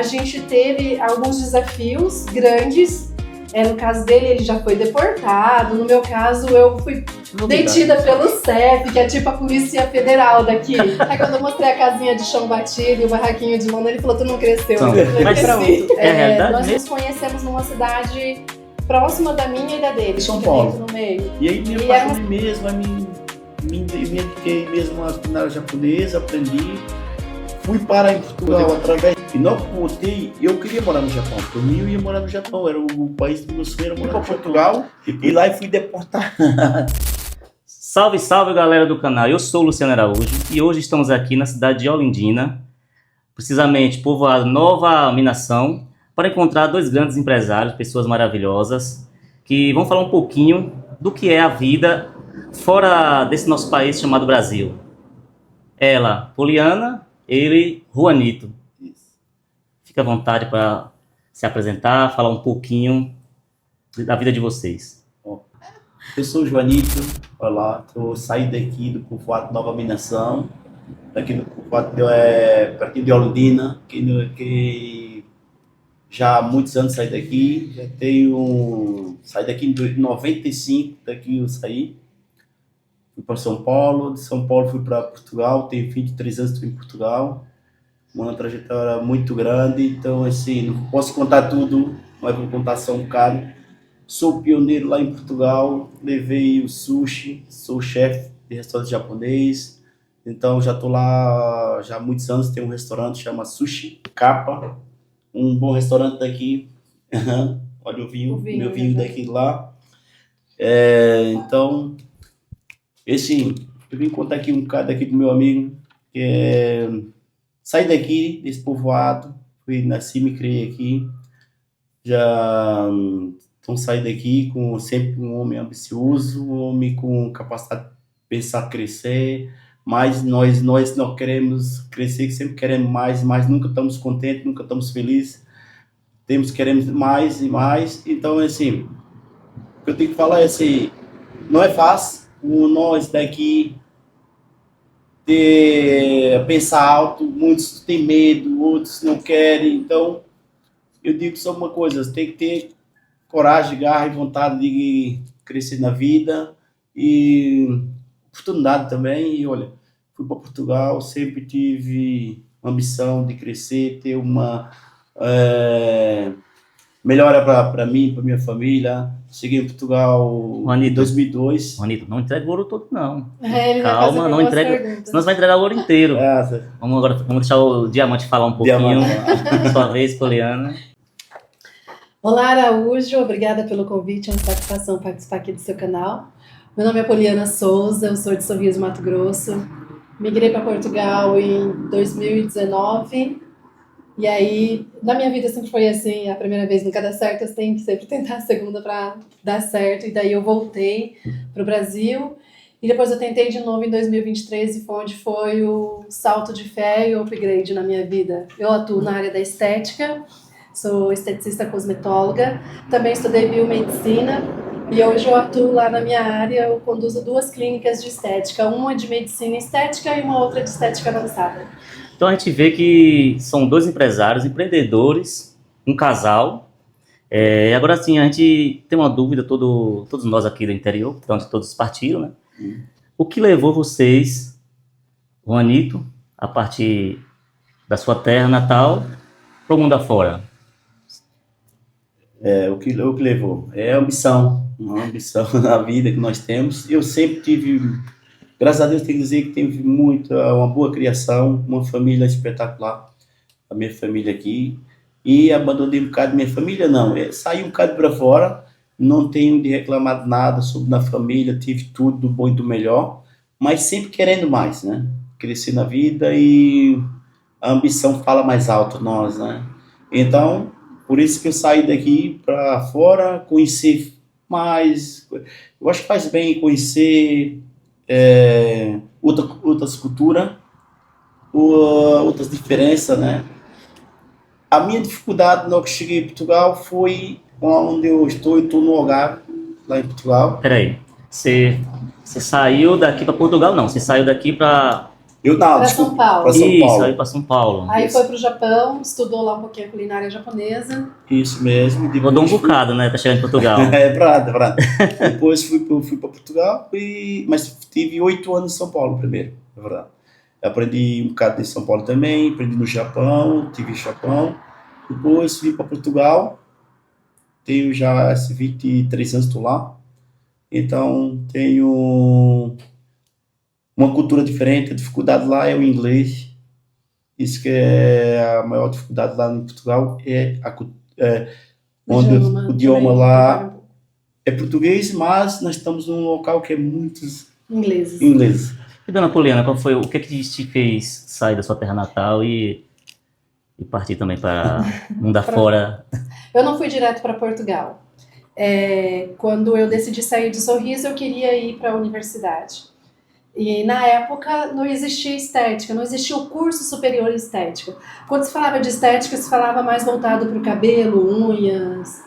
gente teve alguns desafios grandes. No caso dele, ele já foi deportado. No meu caso, eu fui detida pelo CEF, que é tipo a Polícia Federal daqui. Aí quando eu mostrei a casinha de chão batido e o barraquinho de lona, ele falou, tu não cresceu. Eu falei, Mas cresci. Nós mesmo? nos conhecemos numa cidade próxima da minha e da dele. São Paulo. No meio. E aí me apaixonei mesmo, me dediquei mesmo à culinária japonesa, aprendi. Fui parar em Portugal através... E não voltei, eu queria morar no Japão. Por mim, eu ia morar no Japão. Era o país do meu sonho, era morar no Portugal. E lá eu fui deportado. Salve, salve, galera do canal. Eu sou o Luciano Araújo e hoje estamos aqui na cidade de Olindina, precisamente povoado Nova Minação, para encontrar dois grandes empresários, pessoas maravilhosas, que vão falar um pouquinho do que é a vida fora desse nosso país chamado Brasil. Ela, Poliana, ele, Juanito. Fique à vontade para se apresentar, falar um pouquinho da vida de vocês. Eu sou o Juanito, olá, eu saí daqui do povoado Nova Minação, daqui do povoado pertinho de Olindina, que já há muitos anos saí daqui, saí daqui em 95, daqui eu saí, fui para São Paulo, de São Paulo fui para Portugal, tenho 23 anos que estou em Portugal, uma trajetória muito grande, então assim, não posso contar tudo, mas vou contar só um bocado. Sou pioneiro lá em Portugal, levei o sushi, sou chefe de restaurante japonês, então já estou lá já há muitos anos, tem um restaurante que chama Sushi Kappa, um bom restaurante daqui, olha o vinho, meu vinho daqui lá. Então, eu vim contar aqui um bocado aqui com meu amigo, saí daqui, desse povoado, nasci e me criei aqui, então saí daqui com sempre um homem ambicioso, um homem com capacidade de pensar, crescer, mas nós não queremos crescer, sempre queremos mais, mas nunca estamos contentes, nunca estamos felizes, queremos mais e mais, então assim, o que eu tenho que falar é assim, não é fácil, nós daqui pensar alto, muitos têm medo, outros não querem, então eu digo só uma coisa, tem que ter coragem, garra e vontade de crescer na vida e oportunidade também, e olha, fui para Portugal, sempre tive uma missão de crescer, ter uma melhora para mim, para minha família. Cheguei em Portugal em 2002. Juanito, não entrega o ouro todo, não. Calma, não entrega, senão você vai entregar o ouro inteiro. Vamos deixar o Diamante falar um pouquinho. Sua vez, Poliana. Olá, Araújo, obrigada pelo convite, é uma satisfação participar aqui do seu canal. Meu nome é Poliana Souza, eu sou de Sorriso, Mato Grosso. Migrei para Portugal em 2019. E aí, na minha vida sempre foi assim, a primeira vez nunca dá certo, eu tenho que sempre tentar a segunda para dar certo. E daí eu voltei para o Brasil e depois eu tentei de novo em 2023 e foi onde foi o salto de fé e o upgrade na minha vida. Eu atuo na área da estética, sou esteticista cosmetóloga, também estudei biomedicina e hoje eu atuo lá na minha área, eu conduzo 2 clínicas de estética, uma de medicina estética e uma outra de estética avançada. Então a gente vê que são 2 empresários, empreendedores, um casal. Agora sim, a gente tem uma dúvida, todos nós aqui do interior, de onde todos partiram, né? O que levou vocês, Juanito, a partir da sua terra natal, para o mundo afora? O que levou? É a ambição, uma ambição na vida que nós temos. Eu sempre tive... Graças a Deus, tenho que dizer que teve uma boa criação, uma família espetacular, a minha família aqui, e abandonei um bocado minha família, não, saí um bocado para fora, não tenho de reclamar de nada sobre na família, tive tudo do bom e do melhor, mas sempre querendo mais, né, crescer na vida e a ambição fala mais alto nós, né, então, por isso que eu saí daqui para fora, conhecer mais, eu acho que faz bem conhecer outras culturas, outras diferenças, né? A minha dificuldade na hora que cheguei em Portugal foi onde eu estou no Algarve, lá em Portugal. Peraí, você saiu daqui para Portugal? Não, você saiu daqui para Eu não, Para desculpa, São Paulo. para São Isso, Paulo. aí para São Paulo. Aí Isso. foi para o Japão, estudou lá um pouquinho a culinária japonesa. Isso mesmo. Rodou um Depois fui- bocado, né? Tá chegando em Portugal. É verdade, é verdade. Depois fui para Portugal, mas tive 8 anos em São Paulo primeiro, é verdade. Aprendi um bocado de São Paulo também, aprendi no Japão, tive no Japão. Depois vim para Portugal, tenho já 23 anos estou lá. Então tenho uma cultura diferente, a dificuldade lá é o inglês. Isso que é a maior dificuldade lá em Portugal, onde o idioma também lá prepara um pouco. é português, mas nós estamos num local que é muito Ingleses. inglês. E dona Poliana, o que que te fez sair da sua terra natal e partir também para mundo afora? Eu não fui direto para Portugal. Quando eu decidi sair de Sorriso, eu queria ir para a universidade. E na época não existia estética, não existia o curso superior em estética. Quando se falava de estética, se falava mais voltado para o cabelo, unhas,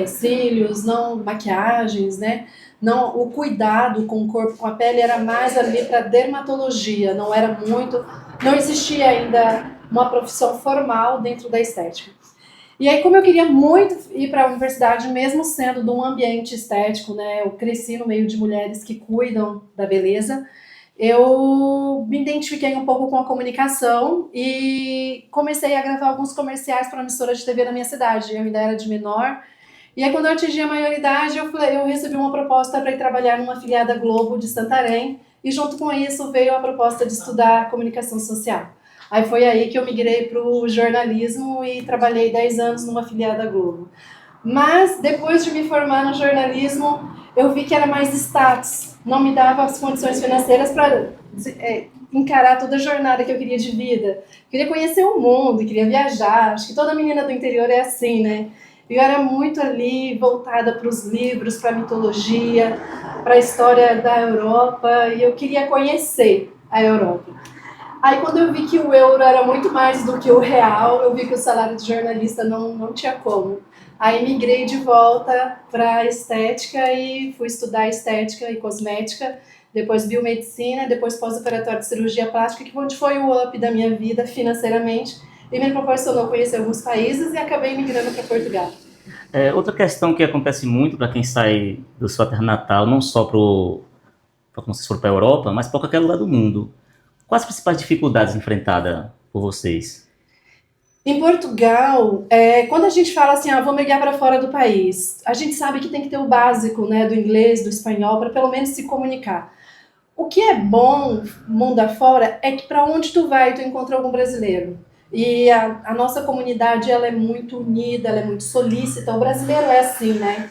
cílios, não maquiagens, né? Não, o cuidado com o corpo, com a pele era mais ali para dermatologia, não era muito, não existia ainda uma profissão formal dentro da estética. E aí, como eu queria muito ir para a universidade, mesmo sendo de um ambiente estético, né? Eu cresci no meio de mulheres que cuidam da beleza. Eu me identifiquei um pouco com a comunicação e comecei a gravar alguns comerciais para uma emissora de TV da minha cidade. Eu ainda era de menor. E aí, quando eu atingi a maioridade, eu recebi uma proposta para ir trabalhar numa afiliada Globo de Santarém. E junto com isso veio a proposta de estudar comunicação social. Aí foi aí que eu migrei para o jornalismo e trabalhei 10 anos numa afiliada Globo. Mas depois de me formar no jornalismo, eu vi que era mais status. Não me dava as condições financeiras para encarar toda a jornada que eu queria de vida. Queria conhecer o mundo, queria viajar. Acho que toda menina do interior é assim, né? Eu era muito ali voltada para os livros, para a mitologia, para a história da Europa, e eu queria conhecer a Europa. Aí quando eu vi que o euro era muito mais do que o real, eu vi que o salário de jornalista não tinha como. Aí migrei de volta para estética e fui estudar estética e cosmética, depois biomedicina, depois pós-operatório de cirurgia plástica, que onde foi o up da minha vida financeiramente e me proporcionou conhecer alguns países e acabei migrando para Portugal. Outra questão que acontece muito para quem sai da sua terra natal, não só para como se for para a Europa, mas para qualquer lugar do mundo. Quais as principais dificuldades enfrentadas por vocês? Em Portugal, quando a gente fala assim, vou migrar para fora do país, a gente sabe que tem que ter o básico, né, do inglês, do espanhol, para pelo menos se comunicar. O que é bom, mundo afora, é que para onde tu vai, tu encontra algum brasileiro. E a nossa comunidade, ela é muito unida, ela é muito solícita. O brasileiro é assim, né?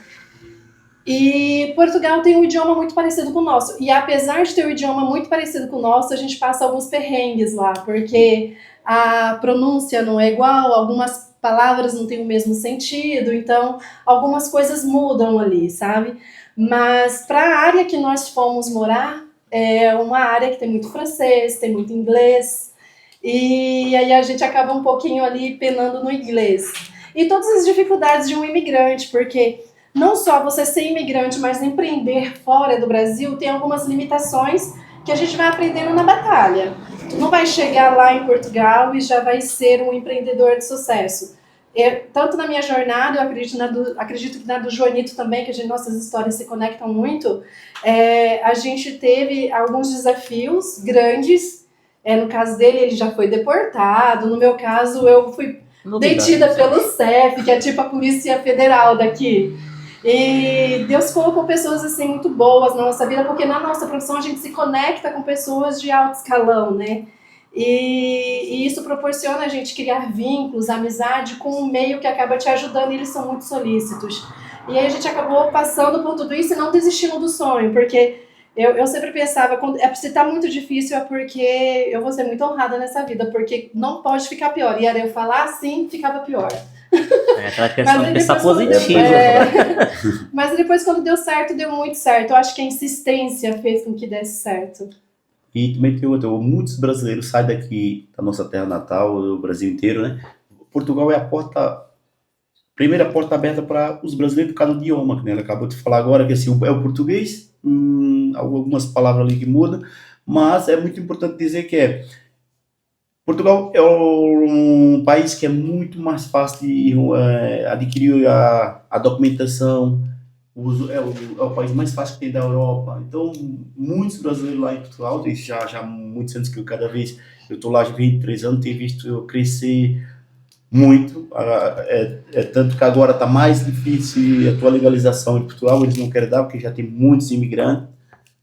E Portugal tem um idioma muito parecido com o nosso. E apesar de ter um idioma muito parecido com o nosso, a gente passa alguns perrengues lá, porque a pronúncia não é igual, algumas palavras não têm o mesmo sentido, então algumas coisas mudam ali, sabe? Mas para a área que nós fomos morar, é uma área que tem muito francês, tem muito inglês, e aí a gente acaba um pouquinho ali penando no inglês. E todas as dificuldades de um imigrante, porque não só você ser imigrante, mas empreender fora do Brasil tem algumas limitações que a gente vai aprendendo na batalha. Tu não vai chegar lá em Portugal e já vai ser um empreendedor de sucesso. Tanto na minha jornada, eu acredito que na do Joanito também, que nossas histórias se conectam muito, a gente teve alguns desafios grandes. No caso dele, ele já foi deportado. No meu caso, eu fui detida pelo CEF, que é tipo a Polícia Federal daqui. E Deus colocou pessoas assim muito boas na nossa vida, porque na nossa profissão a gente se conecta com pessoas de alto escalão, né? E isso proporciona a gente criar vínculos, amizade com um meio que acaba te ajudando, e eles são muito solícitos. E aí a gente acabou passando por tudo isso e não desistindo do sonho, porque eu sempre pensava, se tá muito difícil é porque eu vou ser muito honrada nessa vida, porque não pode ficar pior. E era eu falar assim, ficava pior. Aquela questão de pensar positivo. Mas depois, quando deu certo, deu muito certo. Eu acho que a insistência fez com que desse certo. E também tem outro, muitos brasileiros saem daqui da nossa terra natal, do Brasil inteiro, né? Portugal é a primeira porta aberta para os brasileiros por causa do idioma, né? Ele acabou de falar agora que assim, é o português, algumas palavras ali que mudam, Mas é muito importante dizer que Portugal é um país que é muito mais fácil de adquirir a documentação, é o país mais fácil que tem da Europa. Então, muitos brasileiros lá em Portugal, desde já há muitos anos que cada vez eu estou lá há 23 anos, tenho visto eu crescer muito. Tanto que agora está mais difícil a tua legalização em Portugal, eles não querem dar porque já tem muitos imigrantes.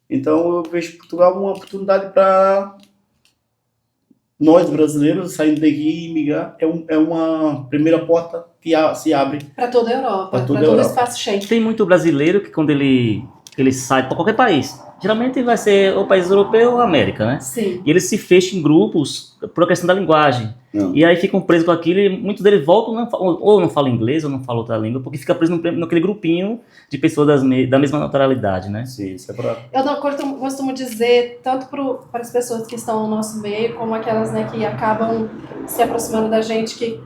Então, eu vejo Portugal uma oportunidade para nós brasileiros saindo daqui e migrar. É uma primeira porta que se abre Para toda a Europa, para para toda a todo o Europa. espaço Schengen. Tem muito brasileiro que quando ele sai para qualquer país, geralmente vai ser o país europeu ou América, né? Sim. E eles se fecham em grupos por questão da linguagem. Não. E aí ficam presos com aquilo e muitos deles voltam ou não falam inglês ou não falam outra língua, porque fica preso naquele grupinho de pessoas da mesma naturalidade, né? Sim, isso é verdade. Eu não costumo dizer, tanto para as pessoas que estão no nosso meio, como aquelas, né, que acabam se aproximando da gente, que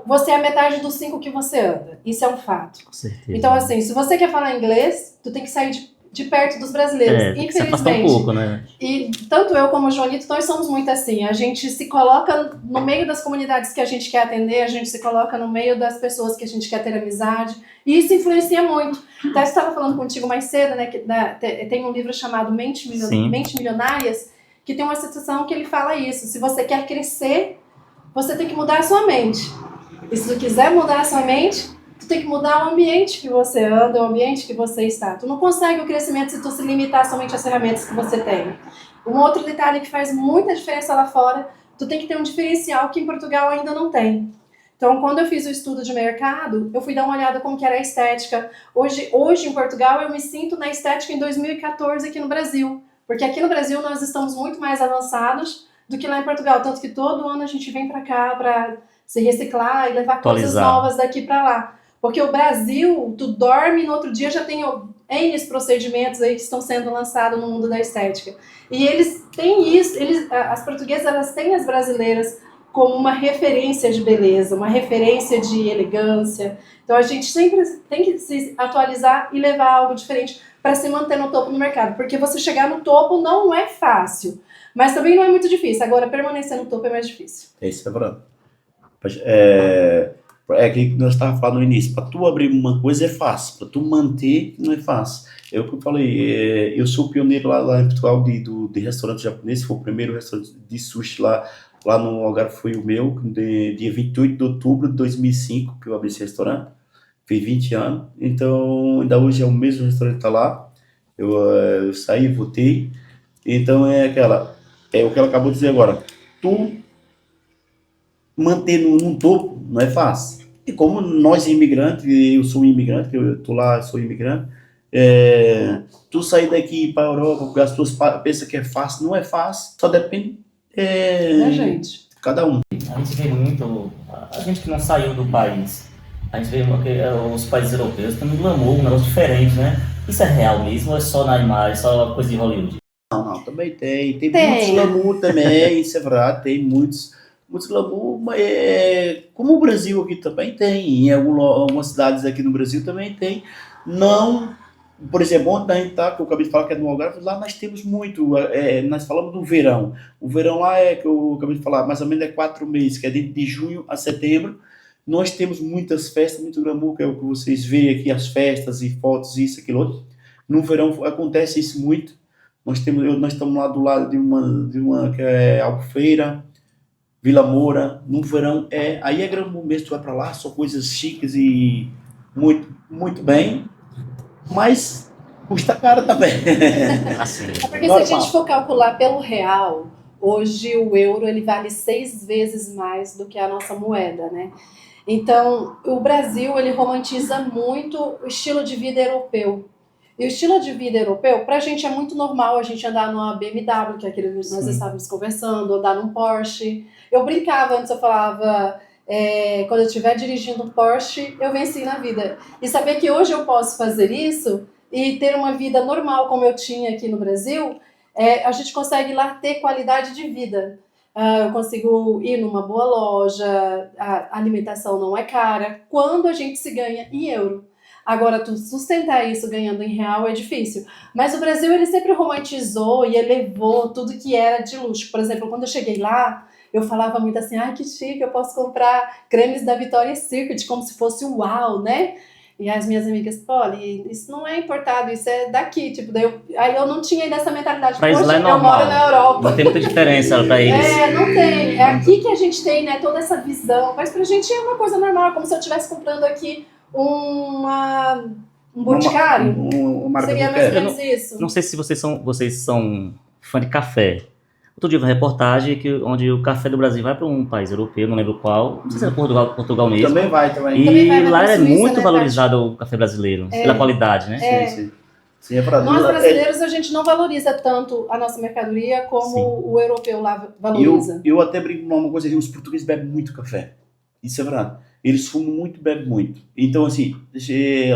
você é metade dos 5 que você anda. Isso é um fato. Com certeza. Então, assim, se você quer falar inglês, tu tem que sair de perto dos brasileiros, tem que se afastar um pouco, né? E tanto eu como o Joanito, nós somos muito assim. A gente se coloca no meio das comunidades que a gente quer atender, a gente se coloca no meio das pessoas que a gente quer ter amizade. E isso influencia muito. Até eu estava falando contigo mais cedo, né? Que tem um livro chamado Mente Milionárias, que tem uma citação que ele fala isso. Se você quer crescer, você tem que mudar a sua mente. E se tu quiser mudar a sua mente, tu tem que mudar o ambiente que você anda, o ambiente que você está. Tu não consegue o crescimento se tu se limitar somente às ferramentas que você tem. Um outro detalhe que faz muita diferença lá fora, tu tem que ter um diferencial que em Portugal ainda não tem. Então, quando eu fiz o estudo de mercado, eu fui dar uma olhada como que era a estética. Hoje em Portugal, eu me sinto na estética em 2014 aqui no Brasil. Porque aqui no Brasil nós estamos muito mais avançados do que lá em Portugal. Tanto que todo ano a gente vem para cá para se reciclar e levar coisas novas daqui para lá. Porque o Brasil, tu dorme e no outro dia já tem N procedimentos aí que estão sendo lançados no mundo da estética. E eles têm isso, as portuguesas elas têm as brasileiras como uma referência de beleza, uma referência de elegância. Então a gente sempre tem que se atualizar e levar algo diferente para se manter no topo do mercado. Porque você chegar no topo não é fácil, mas também não é muito difícil. Agora, permanecer no topo é mais difícil. Isso é verdade. É aquilo que nós estávamos falando no início. Para tu abrir uma coisa é fácil, para tu manter não é fácil. É o que eu falei, eu sou pioneiro lá em Portugal de restaurante japonês, foi o primeiro restaurante de sushi lá no Algarve, foi o meu, dia 28 de outubro de 2005 que eu abri esse restaurante, fez 20 anos, então ainda hoje é o mesmo restaurante que está lá, eu saí, voltei, então é o que ela acabou de dizer agora, tu manter num topo não é fácil. E como nós imigrantes, eu sou imigrante, eu tô lá, sou imigrante, tu sair daqui para a Europa, porque as pessoas pensam que é fácil, não é fácil, só depende da gente. Cada um. A gente vê muito, a gente que não saiu do país, a gente vê os países europeus tendo um glamour, um negócio diferente, né? Isso é real mesmo ou é só na imagem, só coisa de Hollywood? Não, também tem muitos glamour também, isso é verdade, tem muitos glamour, mas como o Brasil aqui também tem, em algumas cidades aqui no Brasil também tem, não, por exemplo, onde a gente tá, que eu acabei de falar que é no Algarve, lá nós temos muito, nós falamos do verão, o verão lá que eu acabei de falar, mais ou menos 4 meses, que é de junho a setembro, nós temos muitas festas, muito glamour, que é o que vocês veem aqui, as festas e fotos, isso, aquilo outro, no verão acontece isso muito, nós estamos lá do lado de uma que é Albufeira, Vila Moura, no verão aí é glamour mesmo, tu vai pra lá, são coisas chiques e muito, muito bem, mas custa caro também. Assim, porque se a gente for calcular pelo real, hoje o euro ele vale 6 vezes mais do que a nossa moeda, né? Então, o Brasil ele romantiza muito o estilo de vida europeu. E o estilo de vida europeu, pra gente é muito normal a gente andar numa BMW, que é aquele que nós estávamos conversando, andar num Porsche. Eu brincava antes, eu falava, quando eu estiver dirigindo um Porsche, eu venci na vida. E saber que hoje eu posso fazer isso e ter uma vida normal como eu tinha aqui no Brasil, a gente consegue lá ter qualidade de vida. Eu consigo ir numa boa loja, a alimentação não é cara, quando a gente se ganha em euro. Agora, tu sustentar isso ganhando em real é difícil. Mas o Brasil, ele sempre romantizou e elevou tudo que era de luxo. Por exemplo, quando eu cheguei lá, eu falava muito assim, ai, que chique, eu posso comprar cremes da Victoria's Secret, como se fosse um uau, né? E as minhas amigas, olha, isso não é importado, isso é daqui, tipo, aí eu não tinha ainda essa mentalidade, Pra eles lá é eu normal. moro na Europa. Não tem muita diferença pra eles. Não tem, é aqui que a gente tem, né, toda essa visão, mas pra gente é uma coisa normal, como se eu estivesse comprando aqui um boticário, Uma marca seria do mais ou quê? menos isso. Não sei se vocês são fã de café. Outro dia eu vi uma reportagem onde o café do Brasil vai para um país europeu, não lembro qual, não sei se é Portugal mesmo. Também vai, também. E Também vai lá pra é Suíça, muito né, valorizado o café brasileiro, pela qualidade, né? Sim. Sim, é verdade. Nós brasileiros, a gente não valoriza tanto a nossa mercadoria como Sim. o europeu lá valoriza. Eu até brinco numa coisa assim, os portugueses bebem muito café. Isso é verdade. Eles fumam muito, bebem muito. Então, assim,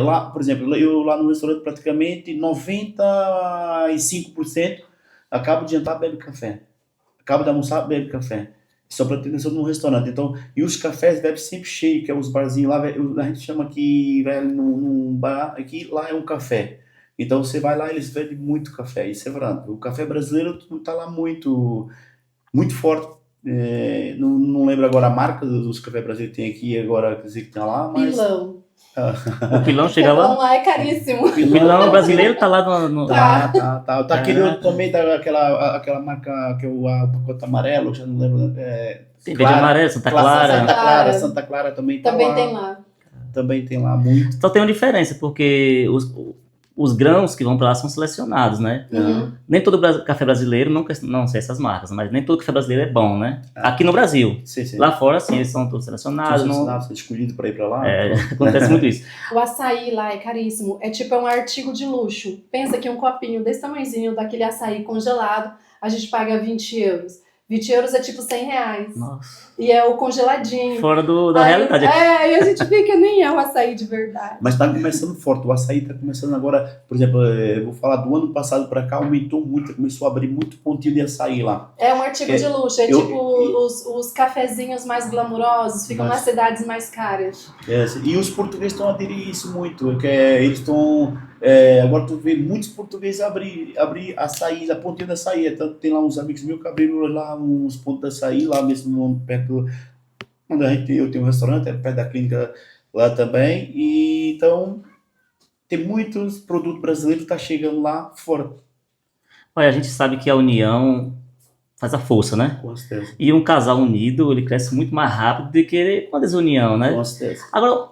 lá, por exemplo, eu lá no restaurante praticamente 95% acabo de jantar, bebe café. Acabo de almoçar, bebe café. Só para ter noção num restaurante. Então, e os cafés bebem sempre cheio, que é os barzinhos lá, a gente chama aqui, num bar, aqui, lá é um café. Então você vai lá, eles bebem muito café, isso é verdade. O café brasileiro está lá muito, muito forte. Não lembro agora a marca dos cafés brasileiros que tem aqui agora, quer dizer que tem lá, mas... Pilão. O pilão chega Pilão lá. lá é caríssimo. O pilão brasileiro tá lá no... Tá aquele outro também, aquela marca que é o pacote amarelo, já não lembro. Tem verde amarelo, Santa Clara. Santa Clara também tá Também lá. tem lá. Também tem lá muito. Só tem uma diferença, porque os grãos que vão para lá são selecionados, né? Uhum. Nem todo café brasileiro, não sei essas marcas, mas nem todo café brasileiro é bom, né? Aqui no Brasil. Sim. Lá fora, sim, eles são todos selecionados. São escolhidos para ir para lá. Acontece muito isso. O açaí lá é caríssimo. É um artigo de luxo. Pensa que um copinho desse tamanhozinho, daquele açaí congelado, a gente paga 20 euros. 20 euros é tipo 100 reais. Nossa. E é o congeladinho. Fora da realidade. E a gente fica, nem é um açaí de verdade. Mas está começando forte. O açaí está começando agora. Por exemplo, eu vou falar do ano passado para cá, aumentou muito. Começou a abrir muito pontinho de açaí lá. É um artigo de luxo. Os cafezinhos mais glamurosos ficam nas cidades mais caras. E os portugueses estão a aderir isso muito. Eles estão... agora tu vê muitos portugueses abrir açaí, a pontinha de açaí. Tanto tem lá uns amigos meus que abriram lá uns pontos de açaí, lá mesmo perto onde eu tenho um restaurante, perto da clínica lá também. E então tem muitos produtos brasileiros que estão chegando lá fora. Olha, a gente sabe que a união faz a força, né? Com certeza. E um casal unido, ele cresce muito mais rápido do que uma desunião, né? Com certeza. Agora,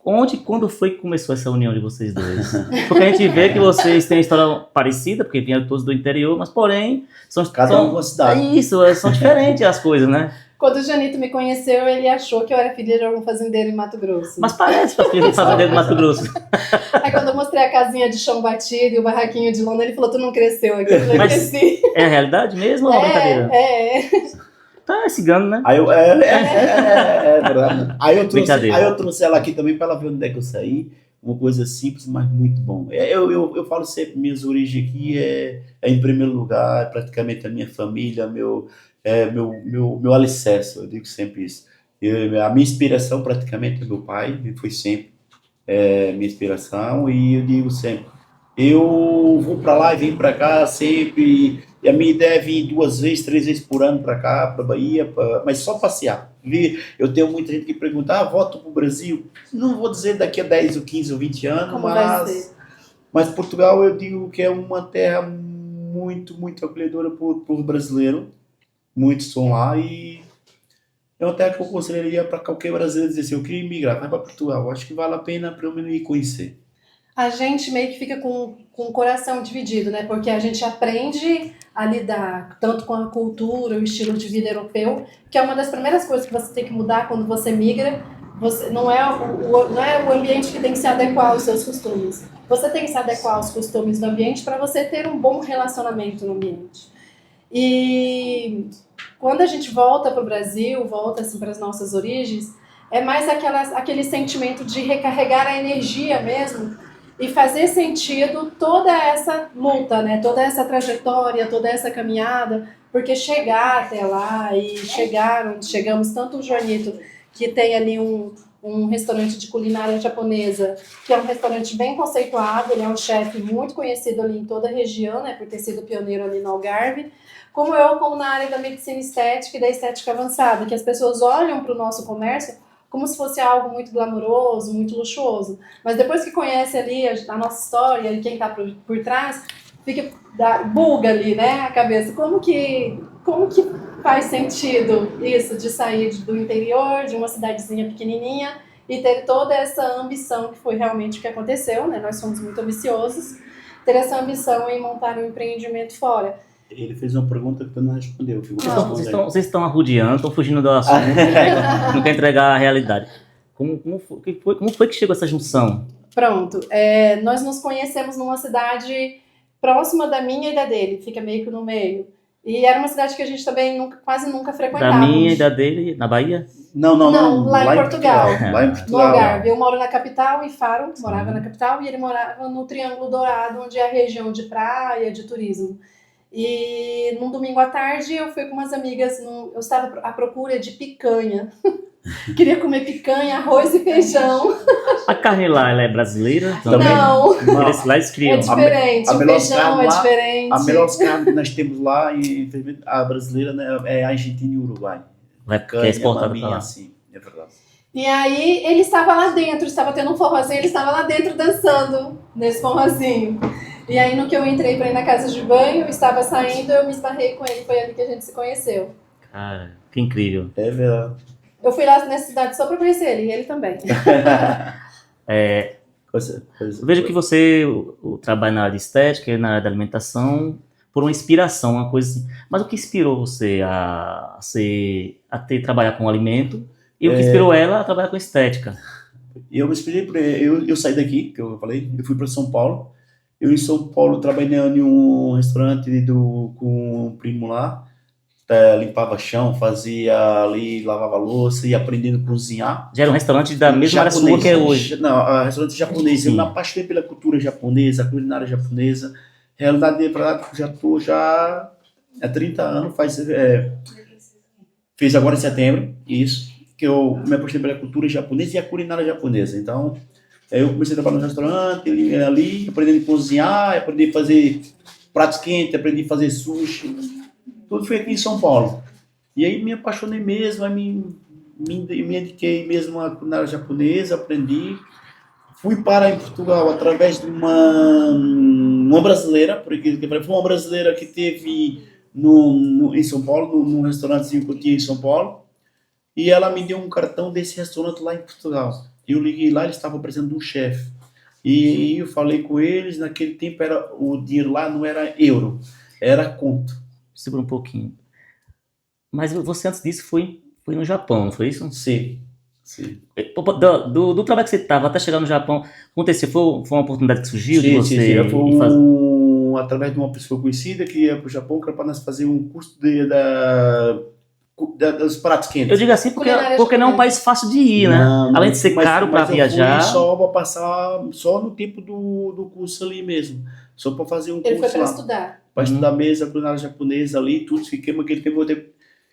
quando foi que começou essa união de vocês dois? Porque a gente vê que vocês têm história parecida, porque vieram todos do interior, mas porém... Cada um com a cidade. Isso, são diferentes as coisas, né? Quando o Janito me conheceu, ele achou que eu era filha de algum fazendeiro em Mato Grosso. Mas parece que a filha de fazendeiro do Mato Grosso. Aí quando eu mostrei a casinha de chão batido e o barraquinho de lona, ele falou, tu não cresceu aqui. Eu falei, cresci. É a realidade mesmo ou é uma brincadeira? Tá, é cigano, né? Aí é verdade. Aí eu trouxe ela aqui também para ela ver onde é que eu saí. Uma coisa simples, mas muito bom. Eu falo sempre, minhas origens aqui é em primeiro lugar, é praticamente a minha família, meu alicerce, eu digo sempre isso. A minha inspiração praticamente é meu pai, ele foi sempre minha inspiração, e eu digo sempre, eu vou para lá e venho para cá sempre, e a minha ideia é vir 2 vezes, 3 vezes por ano para cá, para Bahia, mas só passear. Eu tenho muita gente que pergunta, volto para o Brasil? Não vou dizer daqui a 10 ou 15 ou 20 anos, como vai ser? Mas Portugal eu digo que é uma terra muito, muito acolhedora para o brasileiro. Muitos estão lá e é uma terra que eu aconselharia para qualquer brasileiro dizer assim, eu queria emigrar, vai para Portugal, acho que vale a pena para eu ir conhecer. A gente meio que fica com o coração dividido, né? Porque a gente aprende a lidar tanto com a cultura, o estilo de vida europeu, que é uma das primeiras coisas que você tem que mudar quando você migra. Não é o ambiente que tem que se adequar aos seus costumes. Você tem que se adequar aos costumes do ambiente para você ter um bom relacionamento no ambiente. E quando a gente volta para o Brasil, volta assim, para as nossas origens, é mais aquele sentimento de recarregar a energia mesmo e fazer sentido toda essa luta, né? Toda essa trajetória, toda essa caminhada, porque chegar até lá e chegar onde chegamos, tanto o Joanito, que tem ali um restaurante de culinária japonesa, que é um restaurante bem conceituado, ele é um chefe muito conhecido ali em toda a região, né, por ter sido pioneiro ali no Algarve, como na área da medicina estética e da estética avançada, que as pessoas olham para o nosso comércio como se fosse algo muito glamouroso, muito luxuoso. Mas depois que conhece ali a nossa história e quem está por trás, buga ali, né, a cabeça. Como que faz sentido isso de sair do interior, de uma cidadezinha pequenininha e ter toda essa ambição, que foi realmente o que aconteceu, né? Nós somos muito ambiciosos, ter essa ambição em montar um empreendimento fora. Ele fez uma pergunta que tu não respondeu. Vocês estão arrodeando, estão fugindo do assunto, não quer entregar a realidade. Como foi que chegou essa junção? Pronto, nós nos conhecemos numa cidade próxima da minha e da dele, fica meio que no meio. E era uma cidade que a gente também quase nunca frequentava. Da minha e da dele, na Bahia? Não, lá em Portugal. Lá em Portugal. No Algarve. Eu moro na capital, em Faro, morava na capital, e ele morava no Triângulo Dourado, onde é a região de praia, de turismo. E num domingo à tarde eu fui com umas amigas, eu estava à procura de picanha. Queria comer picanha, arroz e feijão. A carne lá, ela é brasileira? Também? Não. Lá eles criam. É diferente, o feijão é diferente. A melhor carne que nós temos lá, e a brasileira, né, é a Argentina e Uruguai. Que é exportada para lá. Assim, é verdade. E aí ele estava lá dentro, estava tendo um forrozinho, ele estava lá dentro dançando nesse forrozinho. E aí no que eu entrei para ir na casa de banho, eu estava saindo, eu me esbarrei com ele, foi ali que a gente se conheceu. Cara, que incrível. É verdade. Eu fui lá nessa cidade só para conhecer ele, e ele também. Eu vejo que você trabalha na área de estética e na área da alimentação por uma inspiração, uma coisa assim. Mas o que inspirou você a trabalhar com alimento e o que inspirou ela a trabalhar com estética? Eu me inspirei, eu saí daqui, que eu falei, eu fui para São Paulo. Eu em São Paulo trabalhando em um restaurante com um primo lá, limpava chão, fazia ali, lavava louça e aprendendo a cozinhar. Já era um restaurante da mesma área sua que é hoje? Não, restaurante japonês. Sim. Eu me apaixonei pela cultura japonesa, a culinária japonesa. Realidade, é verdade, já estou há 30 anos, fiz agora em setembro, isso, que eu me apaixonei pela cultura japonesa e a culinária japonesa. Então, eu comecei a trabalhar no restaurante, ali, aprendi a cozinhar, aprendi a fazer pratos quentes, aprendi a fazer sushi. Tudo foi aqui em São Paulo. E aí me apaixonei mesmo, aí me dediquei mesmo à culinária japonesa, aprendi. Fui para em Portugal através de uma brasileira, porque foi uma brasileira que teve em São Paulo, num restaurantezinho que eu tinha em São Paulo, e ela me deu um cartão desse restaurante lá em Portugal. Eu liguei lá, eles estavam precisando de um chefe. E eu falei com eles, naquele tempo o dinheiro lá não era euro, era conto. Segura um pouquinho. Mas você antes disso foi no Japão, não foi isso? Sim. Do trabalho que você estava até chegar no Japão, aconteceu? Foi uma oportunidade que surgiu de você? Sim. Através de uma pessoa conhecida que ia para o Japão, que era para nós fazer um curso dos pratos quentes. Eu digo assim porque não é um país fácil de ir, né? Não, além de ser caro para viajar. Eu fui só para passar, só no tempo do curso ali mesmo. Só para fazer um curso lá. Ele foi para estudar. Para estudar mesmo a culinária japonesa ali, tudo. Fiquei naquele tempo.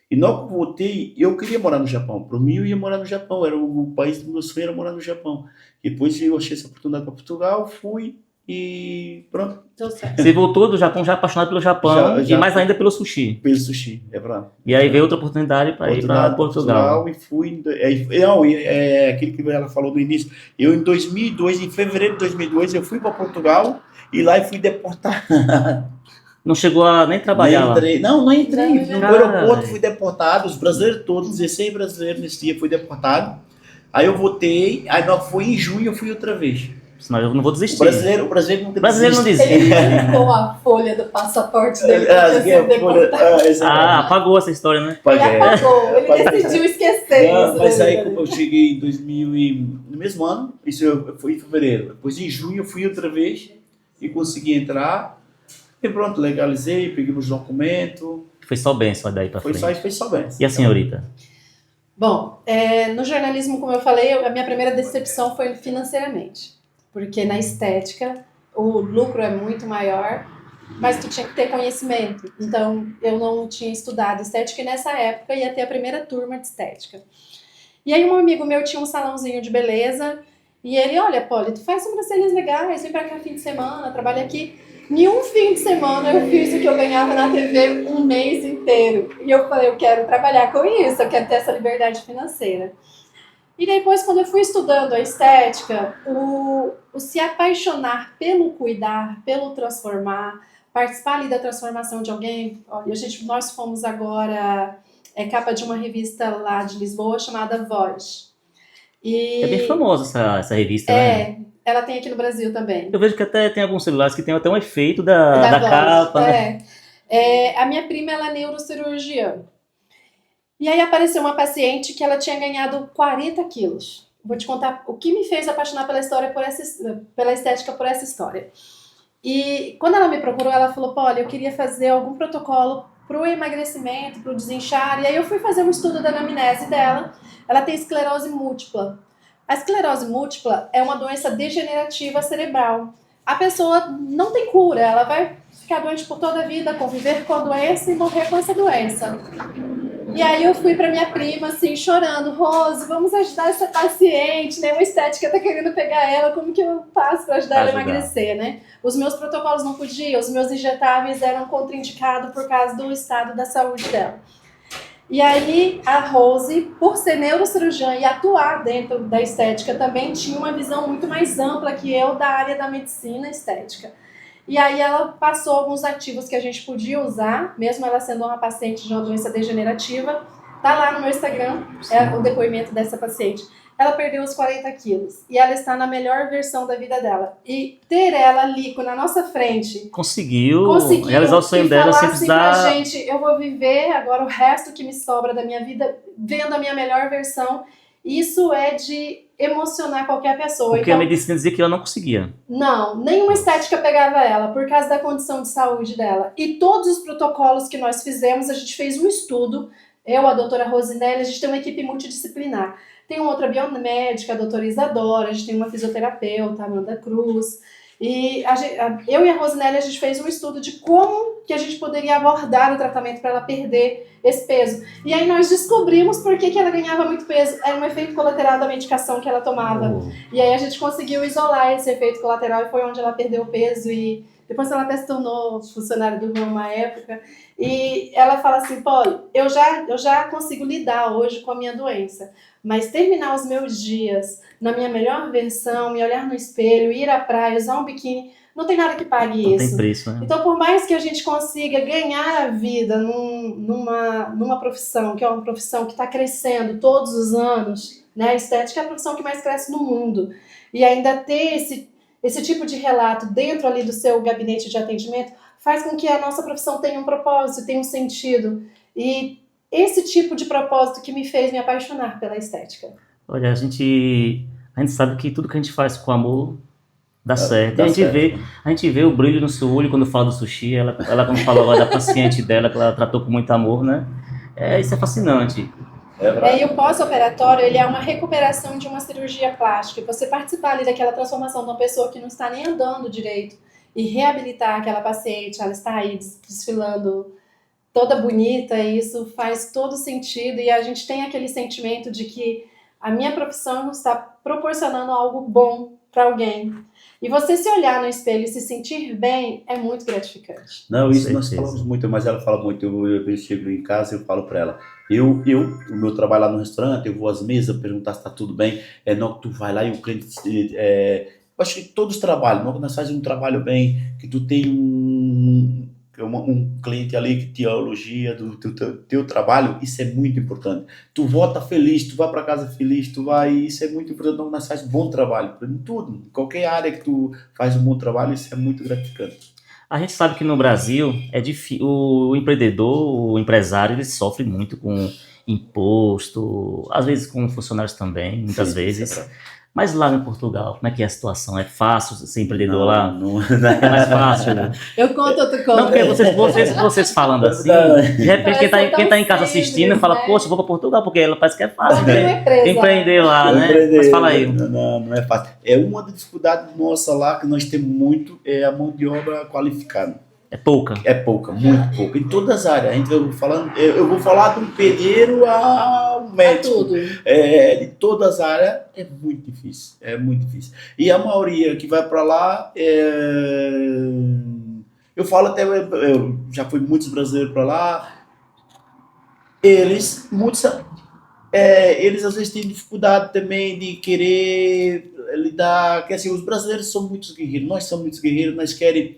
E não que eu voltei, eu queria morar no Japão. Para mim, eu ia morar no Japão. Era o país do meu sonho, era morar no Japão. Depois eu achei essa oportunidade para Portugal, fui e pronto. Você voltou do Japão já apaixonado pelo Japão e mais ainda pelo sushi. Pelo sushi, é verdade. E aí veio outra oportunidade para ir para Portugal. E fui. Aquilo que ela falou no início. Eu em 2002, em fevereiro de 2002, eu fui para Portugal e lá eu fui deportado. Não chegou a nem trabalhar lá? Não entrei. No aeroporto fui deportado, os brasileiros todos, 16 brasileiros nesse dia, fui deportado. Aí eu voltei, aí não foi em junho, eu fui outra vez. Senão eu não vou desistir. O brasileiro não desiste. Ele ficou a folha do passaporte dele. Apagou essa história, né? Ele apagou, ele decidiu esquecer isso. Mas aí como eu cheguei em 2000 no mesmo ano, isso foi em fevereiro. Depois em junho eu fui outra vez e consegui entrar. E pronto, legalizei, peguei os documentos. Foi só bênção daí pra frente. Foi só bênção. E a senhorita? Bom, no jornalismo, como eu falei, a minha primeira decepção foi financeiramente. Porque na estética, o lucro é muito maior, mas tu tinha que ter conhecimento. Então, eu não tinha estudado estética e nessa época ia ter a primeira turma de estética. E aí um amigo meu tinha um salãozinho de beleza, e ele, olha, Polly, tu faz sobrancelhas legais, vem pra cá fim de semana, trabalha aqui. Em um fim de semana eu fiz o que eu ganhava na TV um mês inteiro. E eu falei, eu quero trabalhar com isso, eu quero ter essa liberdade financeira. E depois, quando eu fui estudando a estética, o se apaixonar pelo cuidar, pelo transformar, participar ali da transformação de alguém. Olha, nós fomos agora capa de uma revista lá de Lisboa chamada Voz. É bem famosa essa revista, né? Ela tem aqui no Brasil também. Eu vejo que até tem alguns celulares que tem até um efeito da Voz. capa, né? A minha prima, ela é neurocirurgiã. E aí apareceu uma paciente que ela tinha ganhado 40 quilos. Vou te contar o que me fez apaixonar pela estética por essa história. E quando ela me procurou, ela falou, Polly, eu queria fazer algum protocolo para o emagrecimento, para o desinchar. E aí eu fui fazer um estudo da anamnese dela. Ela tem esclerose múltipla. A esclerose múltipla é uma doença degenerativa cerebral. A pessoa não tem cura, ela vai ficar doente por toda a vida, conviver com a doença e morrer com essa doença. E aí eu fui pra minha prima, assim, chorando, Rose, vamos ajudar essa paciente, né? Uma estética tá querendo pegar ela, como que eu faço pra ajudar ela a emagrecer, né? Os meus protocolos não podiam, os meus injetáveis eram contraindicados por causa do estado da saúde dela. E aí a Rose, por ser neurocirurgiã e atuar dentro da estética, também tinha uma visão muito mais ampla que eu da área da medicina estética. E aí ela passou alguns ativos que a gente podia usar, mesmo ela sendo uma paciente de uma doença degenerativa. Tá lá no meu Instagram, o depoimento dessa paciente. Ela perdeu os 40 quilos e ela está na melhor versão da vida dela. E ter ela ali na nossa frente... Conseguiu realizar o sonho dela sem precisar... Pra gente, eu vou viver agora o resto que me sobra da minha vida vendo a minha melhor versão. Isso é de emocionar qualquer pessoa. Porque a medicina dizia que ela não conseguia. Não, nenhuma estética pegava ela, por causa da condição de saúde dela. E todos os protocolos que nós fizemos, a gente fez um estudo, eu, a doutora Rosinelli, a gente tem uma equipe multidisciplinar. Tem uma outra biomédica, a doutora Isadora, a gente tem uma fisioterapeuta, a Amanda Cruz. E eu e a Rosinelli, a gente fez um estudo de como que a gente poderia abordar o tratamento para ela perder esse peso. E aí nós descobrimos por que ela ganhava muito peso. Era um efeito colateral da medicação que ela tomava. E aí a gente conseguiu isolar esse efeito colateral e foi onde ela perdeu o peso. E depois ela até se tornou funcionária do Rio uma época. E ela fala assim, Polly, eu já consigo lidar hoje com a minha doença. Mas terminar os meus dias na minha melhor versão, me olhar no espelho, ir à praia, usar um biquíni, não tem nada que pague isso. Não tem preço, né? Então, por mais que a gente consiga ganhar a vida numa profissão, que é uma profissão que está crescendo todos os anos, né? A estética é a profissão que mais cresce no mundo. E ainda ter esse tipo de relato dentro ali do seu gabinete de atendimento faz com que a nossa profissão tenha um propósito, tenha um sentido. E esse tipo de propósito que me fez me apaixonar pela estética. Olha, a gente sabe que tudo que a gente faz com amor dá certo. A gente vê o brilho no seu olho quando fala do sushi. Ela quando falou agora da paciente dela, que ela tratou com muito amor, né? Isso é fascinante. E o pós-operatório, ele é uma recuperação de uma cirurgia plástica. Você participar ali daquela transformação de uma pessoa que não está nem andando direito e reabilitar aquela paciente, ela está aí desfilando toda bonita, e isso faz todo sentido, e a gente tem aquele sentimento de que a minha profissão está proporcionando algo bom para alguém. E você se olhar no espelho e se sentir bem é muito gratificante. Não, isso nós falamos muito, mas ela fala muito. Eu chego em casa e eu falo para ela. O meu trabalho lá no restaurante, eu vou às mesas perguntar se está tudo bem. Não, tu vai lá e o cliente... eu acho que todos trabalham, não, nós fazemos um trabalho bem, que tu tem um cliente ali que te elogia do teu trabalho, isso é muito importante. Tu volta feliz, tu vai para casa feliz, isso é muito importante, não, nós fazemos bom trabalho, em tudo, em qualquer área que tu faz um bom trabalho, isso é muito gratificante. A gente sabe que no Brasil é difícil, o empreendedor, o empresário, ele sofre muito com imposto, às vezes com funcionários também, muitas vezes. Mas lá em Portugal, como é que é a situação? É fácil ser empreendedor lá? Não é mais fácil? Eu conto outro conto. Não, porque vocês falando assim, de repente quem tá em casa assistindo fala, poxa, vou para Portugal, porque ela parece que é fácil, né? Empreender lá, né? Mas fala aí. Não é fácil. É uma dificuldade nossa lá, que nós temos muito, é a mão de obra qualificada. É pouca. É pouca, muito pouca. Em todas as áreas. Eu vou falar do pedreiro ao Pra médico. tudo. De todas as áreas é muito difícil. É muito difícil. E a maioria que vai para lá, eu falo até, eu já fui muitos brasileiros para lá, eles às vezes têm dificuldade também de querer lidar, porque assim, os brasileiros são muitos guerreiros, nós somos muitos guerreiros, nós querem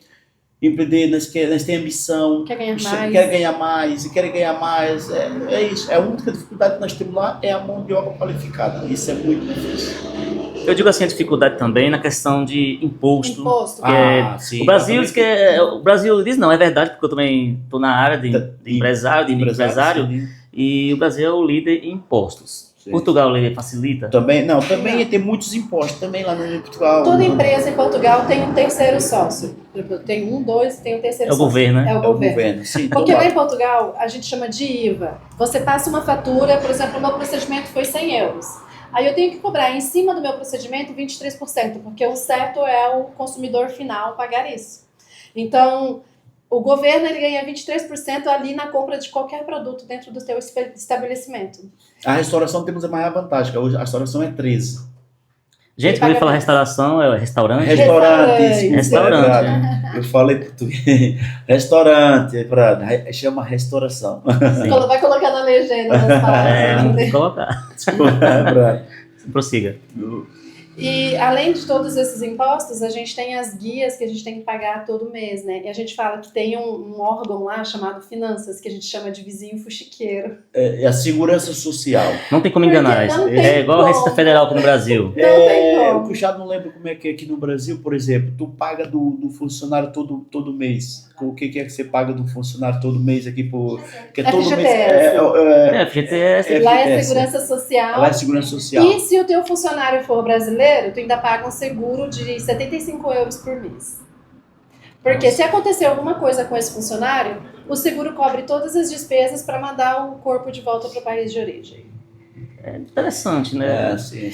empreender, nós temos ambição, Quer ganhar mais. quer ganhar mais, e querem ganhar mais, é isso, a única dificuldade que nós temos lá é a mão de obra qualificada, isso é muito difícil. Eu digo assim, a dificuldade também na questão de imposto. Imposto. Sim. O Brasil diz o Brasil diz não, é verdade, porque eu também estou na área de empresário, sim. e o Brasil é o líder em impostos. Sim. Portugal ele facilita? Também tem muitos impostos também lá no Portugal. Toda empresa em Portugal tem um terceiro sócio. Tem um, dois, tem um terceiro É o sócio. governo, né? É o governo. Sim, Porque lá em Portugal, a gente chama de IVA. Você passa uma fatura, por exemplo, o meu procedimento foi 100 euros. Aí eu tenho que cobrar em cima do meu procedimento 23%, porque o certo é o consumidor final pagar isso. Então, o governo ele ganha 23% ali na compra de qualquer produto dentro do seu estabelecimento. A restauração temos a maior vantagem, que a restauração é 13%. Gente, quando ele fala restauração, é restaurante? Restaurante. Eu falei português. Restaurante, chama restauração. Vai colocar na legenda das palavras. Vamos colocar. Prossiga. E além de todos esses impostos, a gente tem as guias que a gente tem que pagar todo mês, né? E a gente fala que tem um órgão lá chamado Finanças, que a gente chama de vizinho fuxiqueiro. É a segurança social. Não tem como enganar. É igual a Receita Federal aqui no Brasil. Não tem como. O que eu já não lembro como é que é aqui no Brasil, por exemplo, tu paga do funcionário todo mês. O que é que você paga do funcionário todo mês aqui? Porque todo mês FGTS. Lá é Segurança Social. Lá é Segurança Social. E se o teu funcionário for brasileiro, tu ainda paga um seguro de 75 euros por mês. Porque se acontecer alguma coisa com esse funcionário, o seguro cobre todas as despesas para mandar o corpo de volta para o país de origem. É interessante, né? Sim.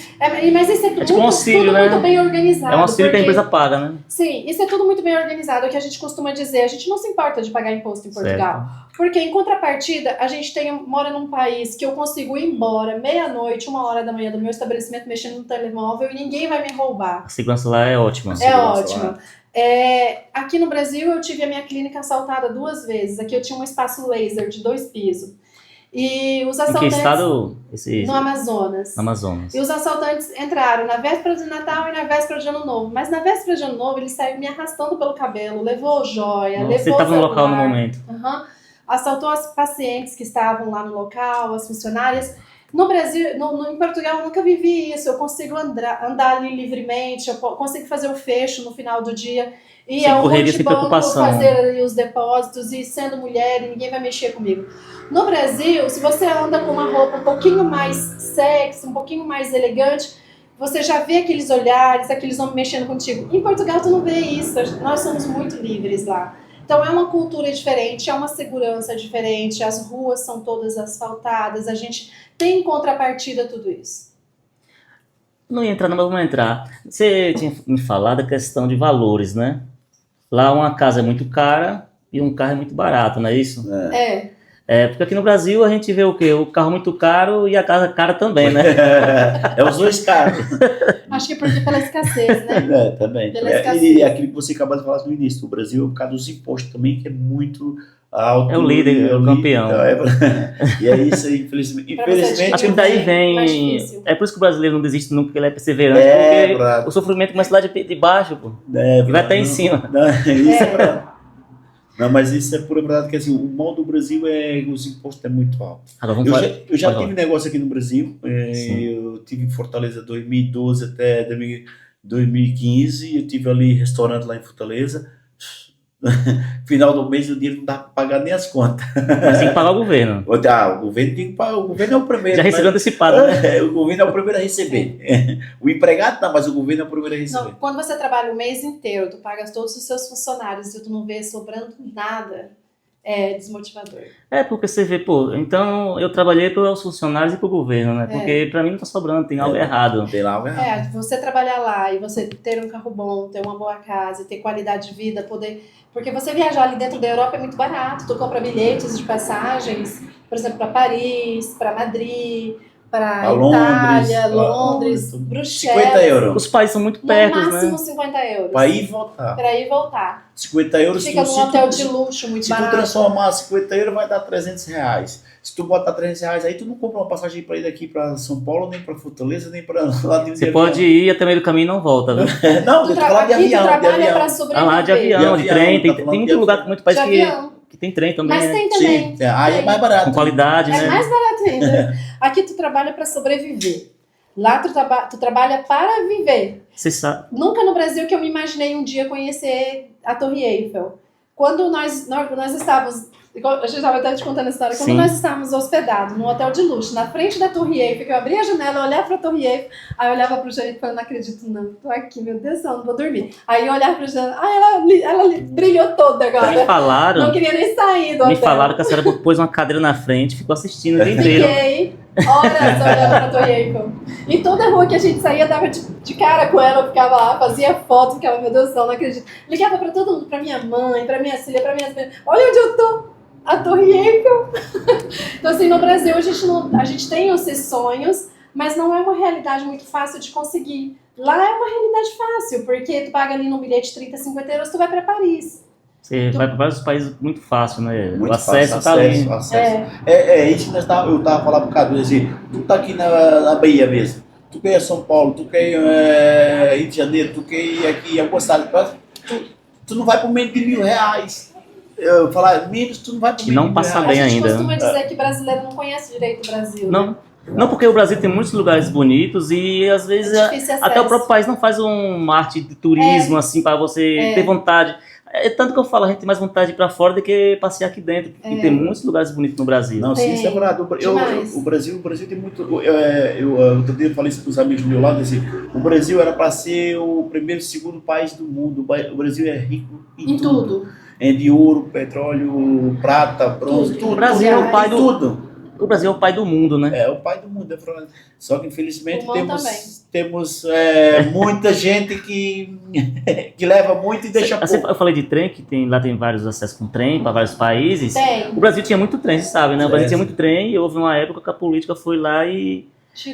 Mas isso é tudo, tipo um auxílio, né? muito bem organizado. É um auxílio que a empresa paga, né? Sim, isso é tudo muito bem organizado. É o que a gente costuma dizer. A gente não se importa de pagar imposto em Portugal. Certo. Porque, em contrapartida, a gente mora num país que eu consigo ir embora meia-noite, 1h da manhã do meu estabelecimento, mexendo no telemóvel e ninguém vai me roubar. A segurança lá é ótima. É ótima. Aqui no Brasil, eu tive a minha clínica assaltada 2 vezes. Aqui eu tinha um espaço laser de 2 pisos. E os assaltantes... Em que estado? No Amazonas. Amazonas. E os assaltantes entraram na véspera de Natal e na véspera de Ano Novo. Mas na véspera de Ano Novo, eles saíram me arrastando pelo cabelo, levou joia, levou Você estava no local no momento. Assaltou as pacientes que estavam lá no local, as funcionárias. No Brasil, em Portugal, eu nunca vivi isso. Eu consigo andar ali livremente, eu consigo fazer o fecho no final do dia. E ao multibanco fazer ali os depósitos e sendo mulher, e ninguém vai mexer comigo. No Brasil, se você anda com uma roupa um pouquinho mais sexy, um pouquinho mais elegante, você já vê aqueles olhares, aqueles homens mexendo contigo. Em Portugal, tu não vê isso. Nós somos muito livres lá. Então, é uma cultura diferente, é uma segurança diferente, as ruas são todas asfaltadas, a gente tem em contrapartida tudo isso. Não ia entrar, não, mas vamos entrar. Você tinha me falado da questão de valores, né? Lá uma casa é muito cara e um carro é muito barato, não é isso? Porque aqui no Brasil a gente vê o quê? O carro muito caro e a casa cara também, né? Os dois caros. Acho que porque pela escassez, né? Também. E aquilo que você acabou de falar no início, o Brasil, por causa dos impostos também, que é muito alto. É o líder, é o campeão. E é isso aí, infelizmente. Acho que daí vem... É por isso que o brasileiro não desiste nunca, porque ele é perseverante. Porque o sofrimento começa lá de baixo, pô. E vai até em cima. Isso é verdade. Não, mas isso é pura verdade, que assim, o mal do Brasil os impostos é muito alto. Eu já tive negócio aqui no Brasil, eu tive em Fortaleza 2012 até 2015, eu tive ali restaurante lá em Fortaleza. Final do mês o dinheiro não dá para pagar nem as contas. Mas tem que pagar o governo. O governo tem que pagar, o governo é o primeiro. Já recebeu antecipado, né? O governo é o primeiro a receber. O empregado não, mas o governo é o primeiro a receber. Não, quando você trabalha o mês inteiro, tu pagas todos os seus funcionários e tu não vê sobrando nada, É desmotivador. Porque você vê, pô, então eu trabalhei para os funcionários e para o governo, né? Porque para mim não tá sobrando, tem algo errado. Tem lá, Você trabalhar lá e você ter um carro bom, ter uma boa casa, ter qualidade de vida, poder. Porque você viajar ali dentro da Europa é muito barato. Tu compra bilhetes de passagens, por exemplo, para Paris, para Madrid, para Itália, Londres, Bruxelas. 50 euros. Os países são muito No perto, máximo né? 50 euros. Para ir e voltar. Para ir e voltar. 50 euros. Fica num hotel de luxo, muito se barato. Se tu transformar 50 euros, vai dar 300 reais. Se tu botar 300 reais, aí tu não compra uma passagem para ir daqui para São Paulo, nem para Fortaleza, nem para lá de Você pode ir até meio do caminho e não volta, viu? Não, eu tô falando de avião. Tu trabalha para sobreviver. Lá de avião, de trem. Tem muito lugar, muito país que tem trem também. Mas né? tem também. Sim, aí é mais barato. Com qualidade, né? É mais barato ainda. Aqui tu trabalha para sobreviver. Lá tu trabalha para viver. Você sabe. Nunca no Brasil que eu me imaginei um dia conhecer a Torre Eiffel. Quando nós estávamos... A gente estava até te contando a história. Quando nós estávamos hospedados num hotel de luxo, na frente da Torre Eiffel, que eu abria a janela, eu olhava para a Torre Eiffel, aí eu olhava para o Janito e falava, não acredito não, tô aqui, meu Deus do céu, não vou dormir. Aí eu olhava para a janela, ela brilhou toda agora. Me falaram... Não queria nem sair do hotel. Me falaram que a senhora pôs uma cadeira na frente e ficou assistindo o dia inteiro. Fiquei horas olhando para a Torre Eiffel. E toda rua que a gente saía, dava de cara com ela, eu ficava lá, fazia foto, ficava, meu Deus do céu, não acredito. Ligava para todo mundo, para minha mãe, para minha filha, para minhas filhas, olha onde eu tô. A Torre Eiffel. Então, assim, no Brasil a gente tem esses sonhos, mas não é uma realidade muito fácil de conseguir. Lá é uma realidade fácil, porque tu paga ali num bilhete de 30, 50 euros, tu vai para Paris. Você vai para vários países muito fácil, né? Muito o acesso tá ali. Isso que eu tava falando pro Cadu, assim, tu tá aqui na Bahia mesmo, tu quer ir a São Paulo, tu quer ir Rio de Janeiro, tu quer ir aqui em alguma cidade, tu não vai por menos de R$1.000. Eu falar menos, tu não vai por menos de não passa bem ainda. A gente ainda. costuma dizer que brasileiro não conhece direito o Brasil. Não. Né? Não, porque o Brasil tem muitos lugares bonitos e às vezes até o próprio país não faz uma arte de turismo assim para você ter vontade. É tanto que eu falo, a gente tem mais vontade de ir para fora do que passear aqui dentro, porque tem muitos lugares bonitos no Brasil. Não, sim, isso é verdade. O Brasil tem muito. Outro dia eu falei isso para os amigos meus lá, assim, o Brasil era para ser o primeiro, segundo país do mundo. O Brasil é rico em tudo. É de ouro, petróleo, prata, bronze, tudo. O Brasil é o pai do tudo. O Brasil é o pai do mundo, né? É o pai do mundo. Só que infelizmente temos muita gente que leva muito e deixa pouco. Eu falei de trem, que lá tem vários acessos com trem para vários países. Tem. O Brasil tinha muito trem, você sabe, né? O Brasil tinha muito trem e houve uma época que a política foi lá e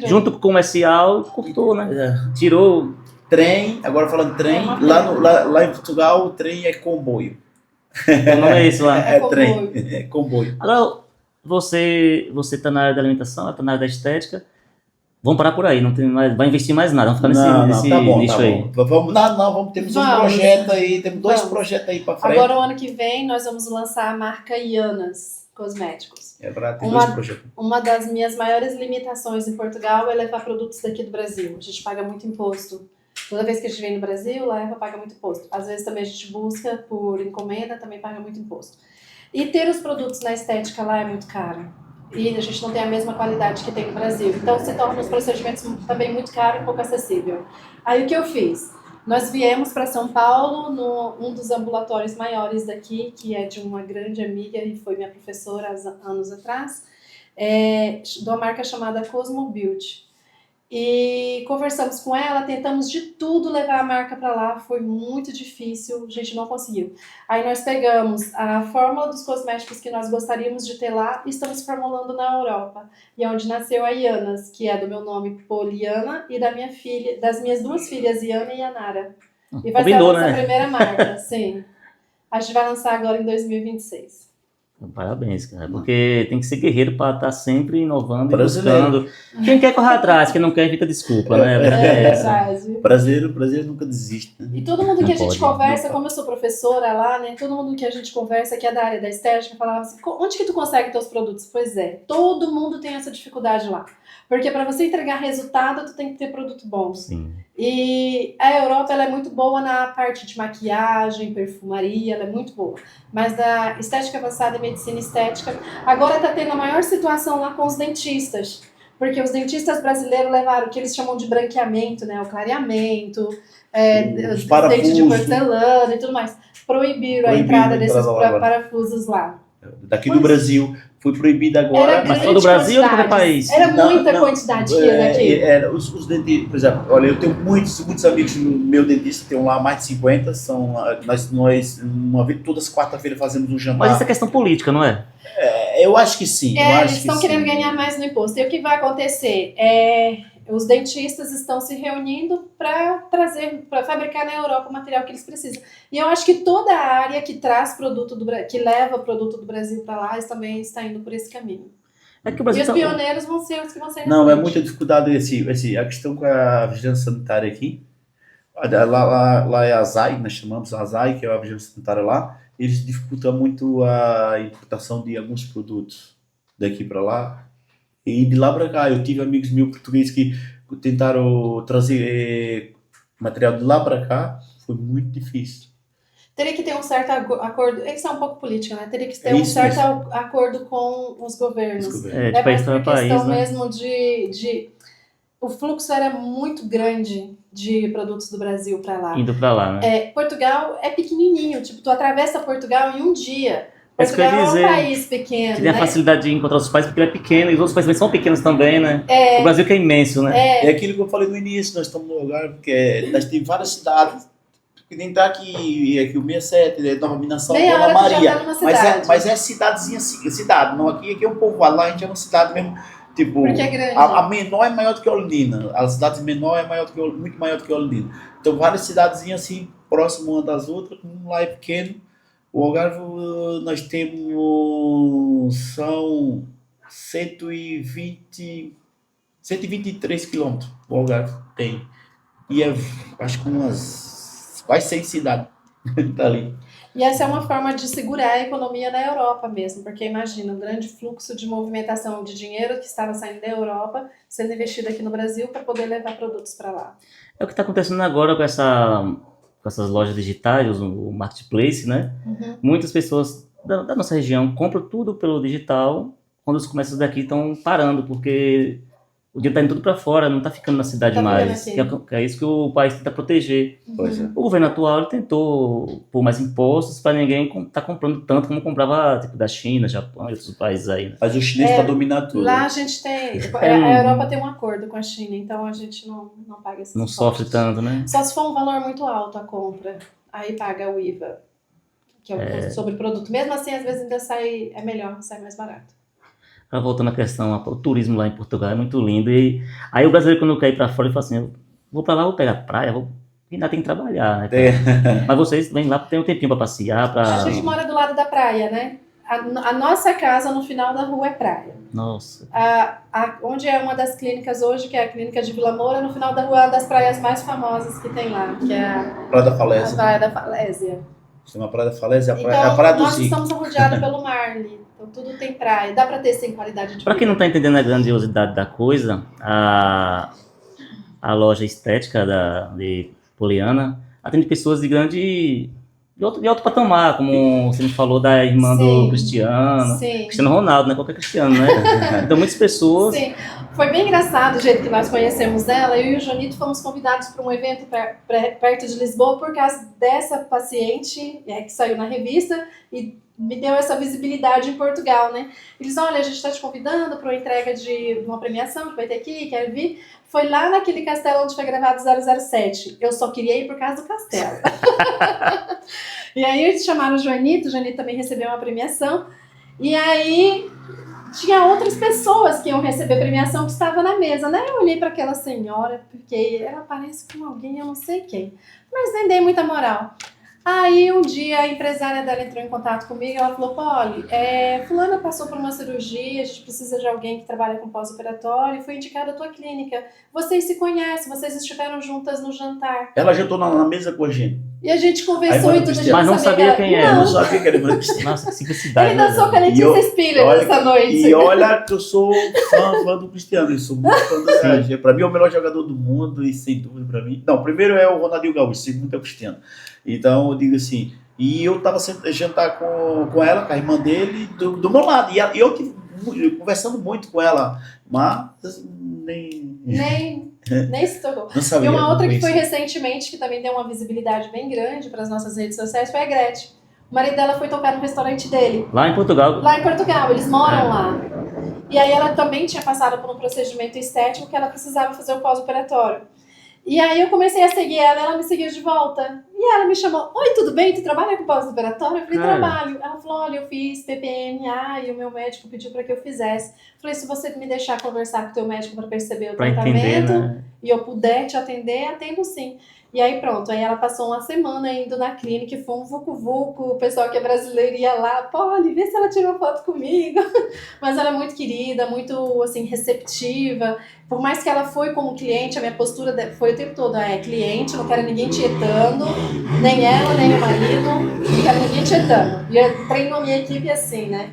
junto com o comercial, cortou, né? Tirou. Trem, agora falando de trem, lá em Portugal o trem é comboio. O nome é esse lá? É trem, é comboio. Agora, você tá na área da alimentação, tá na área da estética. Vamos parar por aí, não tem mais, vai investir mais nada, vamos ficar nesse nicho aí. Temos um projeto aí, temos dois projetos aí para frente. Agora, o ano que vem, nós vamos lançar a marca Ianas Cosméticos. É verdade, tem dois projetos. Uma das minhas maiores limitações em Portugal é levar produtos daqui do Brasil. A gente paga muito imposto. Toda vez que a gente vem no Brasil, leva, paga muito imposto. Às vezes também a gente busca por encomenda, também paga muito imposto. E ter os produtos na estética lá é muito caro. E a gente não tem a mesma qualidade que tem no Brasil. Então se torna os procedimentos também muito caros e pouco acessível. Aí o que eu fiz? Nós viemos para São Paulo, num dos ambulatórios maiores daqui, que é de uma grande amiga e foi minha professora há anos atrás, de uma marca chamada Cosmo Beauty. E conversamos com ela, tentamos de tudo levar a marca para lá, foi muito difícil, a gente não conseguiu. Aí nós pegamos a fórmula dos cosméticos que nós gostaríamos de ter lá e estamos formulando na Europa. E é onde nasceu a Ianas, que é do meu nome Poliana e das minhas duas filhas, Iana e Yanara. E vai ser a nossa primeira marca, sim. A gente vai lançar agora em 2026. Parabéns, cara, porque tem que ser guerreiro para estar sempre inovando e buscando. Quem quer correr atrás, quem não quer evita desculpa, né? É verdade. Brasileiro nunca desiste. Né? E todo mundo que a gente conversa, como eu sou professora lá, né? Todo mundo que a gente conversa que é da área da estética falava assim, onde que tu consegue teus produtos? Pois é, todo mundo tem essa dificuldade lá. Porque para você entregar resultado, tu tem que ter produto bom. Sim. E a Europa ela é muito boa na parte de maquiagem, perfumaria, ela é muito boa. Mas da estética avançada e medicina estética, agora está tendo a maior situação lá com os dentistas. Porque os dentistas brasileiros levaram o que eles chamam de branqueamento, né? O clareamento, os dentes de porcelana e tudo mais. Proibiram a entrada desses parafusos lá. Daqui do Brasil. Foi proibido agora. Era Mas grande todo o Brasil ou qualquer quantidade. país? Era Não, muita não. quantidade que ia daqui. Os dentistas, por exemplo, olha, eu tenho muitos amigos no meu dentista, tenho lá mais de 50, nós uma vez, todas as quarta-feiras fazemos um Mas jantar. isso é questão política, não é? Eu acho que sim. eu acho Eles que estão sim. querendo ganhar mais no imposto. E o que vai acontecer? Os dentistas estão se reunindo para fabricar na Europa o material que eles precisam. E eu acho que toda a área que traz que leva produto do Brasil para lá também está indo por esse caminho. É que o E Brasil os tá... pioneiros vão ser os que vão sair na Não, é frente. muita dificuldade a questão com a vigilância sanitária aqui. Lá é a ASAI, nós chamamos a ASAI, que é a vigilância sanitária lá. Eles dificultam muito a importação de alguns produtos daqui para lá. E de lá para cá, eu tive amigos meus portugueses que tentaram trazer material de lá para cá. Foi muito difícil. Teria que ter um certo acordo. Isso é um pouco político, né? Teria que ter É um isso certo mesmo. acordo com os governos. Desculpa. É, de país por para país, questão né? mesmo o fluxo era muito grande de produtos do Brasil para lá. Indo pra lá, né? Portugal é pequenininho, tipo, tu atravessa Portugal em um dia. É isso que eu ia Portugal é um dizer. país pequeno, Que tem a né? facilidade de encontrar os países porque ele é pequeno e os outros países também são pequenos também, né? O Brasil que é imenso, né? É aquilo que eu falei no início, nós estamos num lugar porque nós temos várias cidades, que nem tá aqui o 67, Nova Minação, Meia Dona hora tu já Maria. tá numa cidade. Mas é cidadezinha, cidade, não aqui é um povoado, lá a gente é uma cidade mesmo, tipo, Porque é grande. a menor é maior do que Olinda, as cidades menor é muito maior do que Olinda. Então várias cidadezinhas assim, próximas uma das outras, um lá é pequeno. O Algarve nós temos, são 123 quilômetros, o Algarve tem. E acho que umas quase 100 cidades tá ali. E essa é uma forma de segurar a economia da Europa mesmo, porque imagina um grande fluxo de movimentação de dinheiro que estava saindo da Europa sendo investido aqui no Brasil para poder levar produtos para lá. É o que está acontecendo agora com essas lojas digitais, o marketplace, né? Uhum. Muitas pessoas da nossa região compram tudo pelo digital, quando os comércios daqui estão parando, porque o dinheiro está indo tudo para fora, não está ficando na cidade Tá mais. ficando Que é isso que o país tenta proteger. Pois é. O governo atual ele tentou pôr mais impostos para ninguém estar comprando tanto como comprava tipo, da China, Japão e outros países aí, né? Mas o chinês está dominando tudo. Lá a gente tem. A Europa tem um acordo com a China, então a gente não paga esses Não impostos. sofre tanto, né? Só se for um valor muito alto a compra, aí paga o IVA, que é o custo sobre o produto. Mesmo assim, às vezes ainda é melhor, sai mais barato. Voltando à questão, o turismo lá em Portugal é muito lindo. E aí o brasileiro, quando quer ir pra fora, ele fala assim: eu vou pra lá, vou pegar praia, ainda tem que trabalhar, né? Mas vocês vêm lá, tem um tempinho pra passear. A gente mora do lado da praia, né? A nossa casa no final da rua é praia. Nossa. Onde é uma das clínicas hoje, que é a clínica de Vila Moura, no final da rua é uma das praias mais famosas que tem lá, que é a Praia da Falésia. Praia da Falésia. Chama Praia da Falésia, Então, a Praia do nós Zico. estamos rodeados pelo mar ali. Então, tudo tem praia. Dá pra ter sem qualidade de Pra quem vida. não tá entendendo a grandiosidade da coisa, a loja estética de Poliana atende pessoas de alto patamar, como você me falou da irmã Sim. do Cristiano. Sim. Cristiano Ronaldo, né? Qualquer Cristiano, né? Então muitas pessoas... Sim, foi bem engraçado o jeito que nós conhecemos ela. Eu e o Jonito fomos convidados para um evento perto de Lisboa por causa dessa paciente que saiu na revista e me deu essa visibilidade em Portugal, né? Eles, olha, a gente está te convidando para uma entrega de uma premiação que vai ter aqui, quer vir? Foi lá naquele castelo onde foi gravado 007. Eu só queria ir por causa do castelo. E aí eles chamaram o Joanito também recebeu uma premiação. E aí tinha outras pessoas que iam receber premiação que estavam na mesa, né? Eu olhei para aquela senhora, porque ela parece com alguém, eu não sei quem. Mas nem dei muita moral. Aí um dia a empresária dela entrou em contato comigo e ela falou: Polly, fulana passou por uma cirurgia, a gente precisa de alguém que trabalha com pós-operatório e foi indicada a tua clínica. Vocês se conhecem, vocês estiveram juntas no jantar. Ela jantou na mesa com a gente. E a gente conversou Aí, e tudo. Mas não sabia quem era. Eu Não. não sabia que era irmã Cristina. Nossa, que simplicidade. Ele dançou com a né? Letícia Spiller nessa noite. E olha que eu sou fã do Cristiano, eu sou muito fã do Cristiano. Pra mim é o melhor jogador do mundo e sem dúvida pra mim. Não, primeiro é o Ronaldinho Gaúcho, segundo é o Cristiano. Então eu digo assim, e eu tava sempre jantar com ela, com a irmã dele, do meu lado. E eu conversando muito com ela, mas Nem se tocou. não sabia. E uma outra não que foi conhecia. recentemente, que também deu uma visibilidade bem grande para as nossas redes sociais, foi a Gretchen. O marido dela foi tocar no restaurante dele, Lá em Portugal. lá em Portugal, eles moram lá. E aí ela também tinha passado por um procedimento estético que ela precisava fazer o pós-operatório. E aí eu comecei a seguir ela me seguiu de volta. E ela me chamou, oi, tudo bem? Tu trabalha com pós-operatório? Eu falei, Cara. trabalho. Ela falou, olha, eu fiz PPMA e o meu médico pediu para que eu fizesse. Eu falei, se você me deixar conversar com o teu médico para perceber o Pra tratamento entender, né? e eu puder te atender, atendo sim. E aí pronto, aí ela passou uma semana indo na clínica, foi um vucu-vucu, o pessoal que é brasileiro ia lá, Polly, vê se ela tirou foto comigo. Mas ela é muito querida, muito assim, receptiva. Por mais que ela foi como cliente, a minha postura foi o tempo todo, cliente, não quero ninguém tietando, nem ela, nem o marido, não quero ninguém tietando. E eu treino a minha equipe assim, né?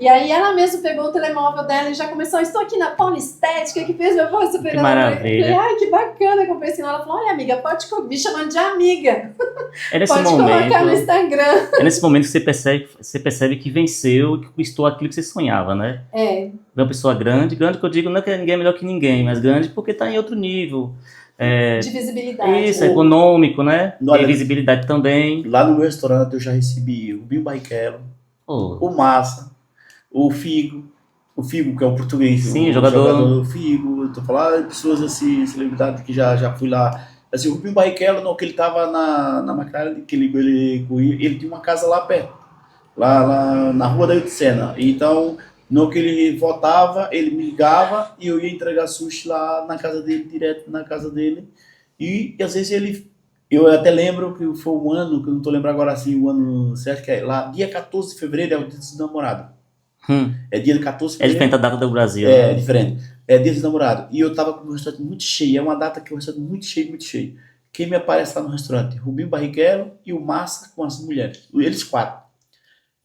E aí ela mesma pegou o telemóvel dela e já começou, estou aqui na Polistética, que fez meu pós-operatório. Que maravilha. Eu falei, ai, que bacana que eu pensei. Ela falou, olha amiga, pode me chamando de amiga. É nesse Pode momento, colocar no Instagram. é nesse momento que você percebe que venceu e que conquistou aquilo que você sonhava, né? É, Uma pessoa grande que eu digo não é que ninguém é melhor que ninguém, mas grande porque está em outro nível. de visibilidade. Isso, econômico, né? Olha, E visibilidade também. Lá no meu restaurante eu já recebi o Bill Barrichello, Pô, o Massa, o Figo que é o português, Sim, o jogador. Figo, eu tô falando de pessoas assim, celebridade que já fui lá. Assim, o Rubinho Barrichello, não, que ele tava na McLaren, que ele tinha uma casa lá perto, lá na rua da Uticena. Então, no que ele voltava, ele me ligava e eu ia entregar sushi lá na casa dele, direto na casa dele. E às vezes eu até lembro que foi um ano, que eu não tô lembrando agora assim, o ano certo, que é lá, dia 14 de fevereiro é o dia dos namorados. É dia 14 de É fevereiro. diferente da data do Brasil. É né? diferente. É dia dos namorados. E eu tava com o restaurante muito cheio. É uma data que o restaurante muito cheio, muito cheio. Quem me aparece lá no restaurante? Rubinho Barrichello e o Massa com as mulheres. Eles quatro.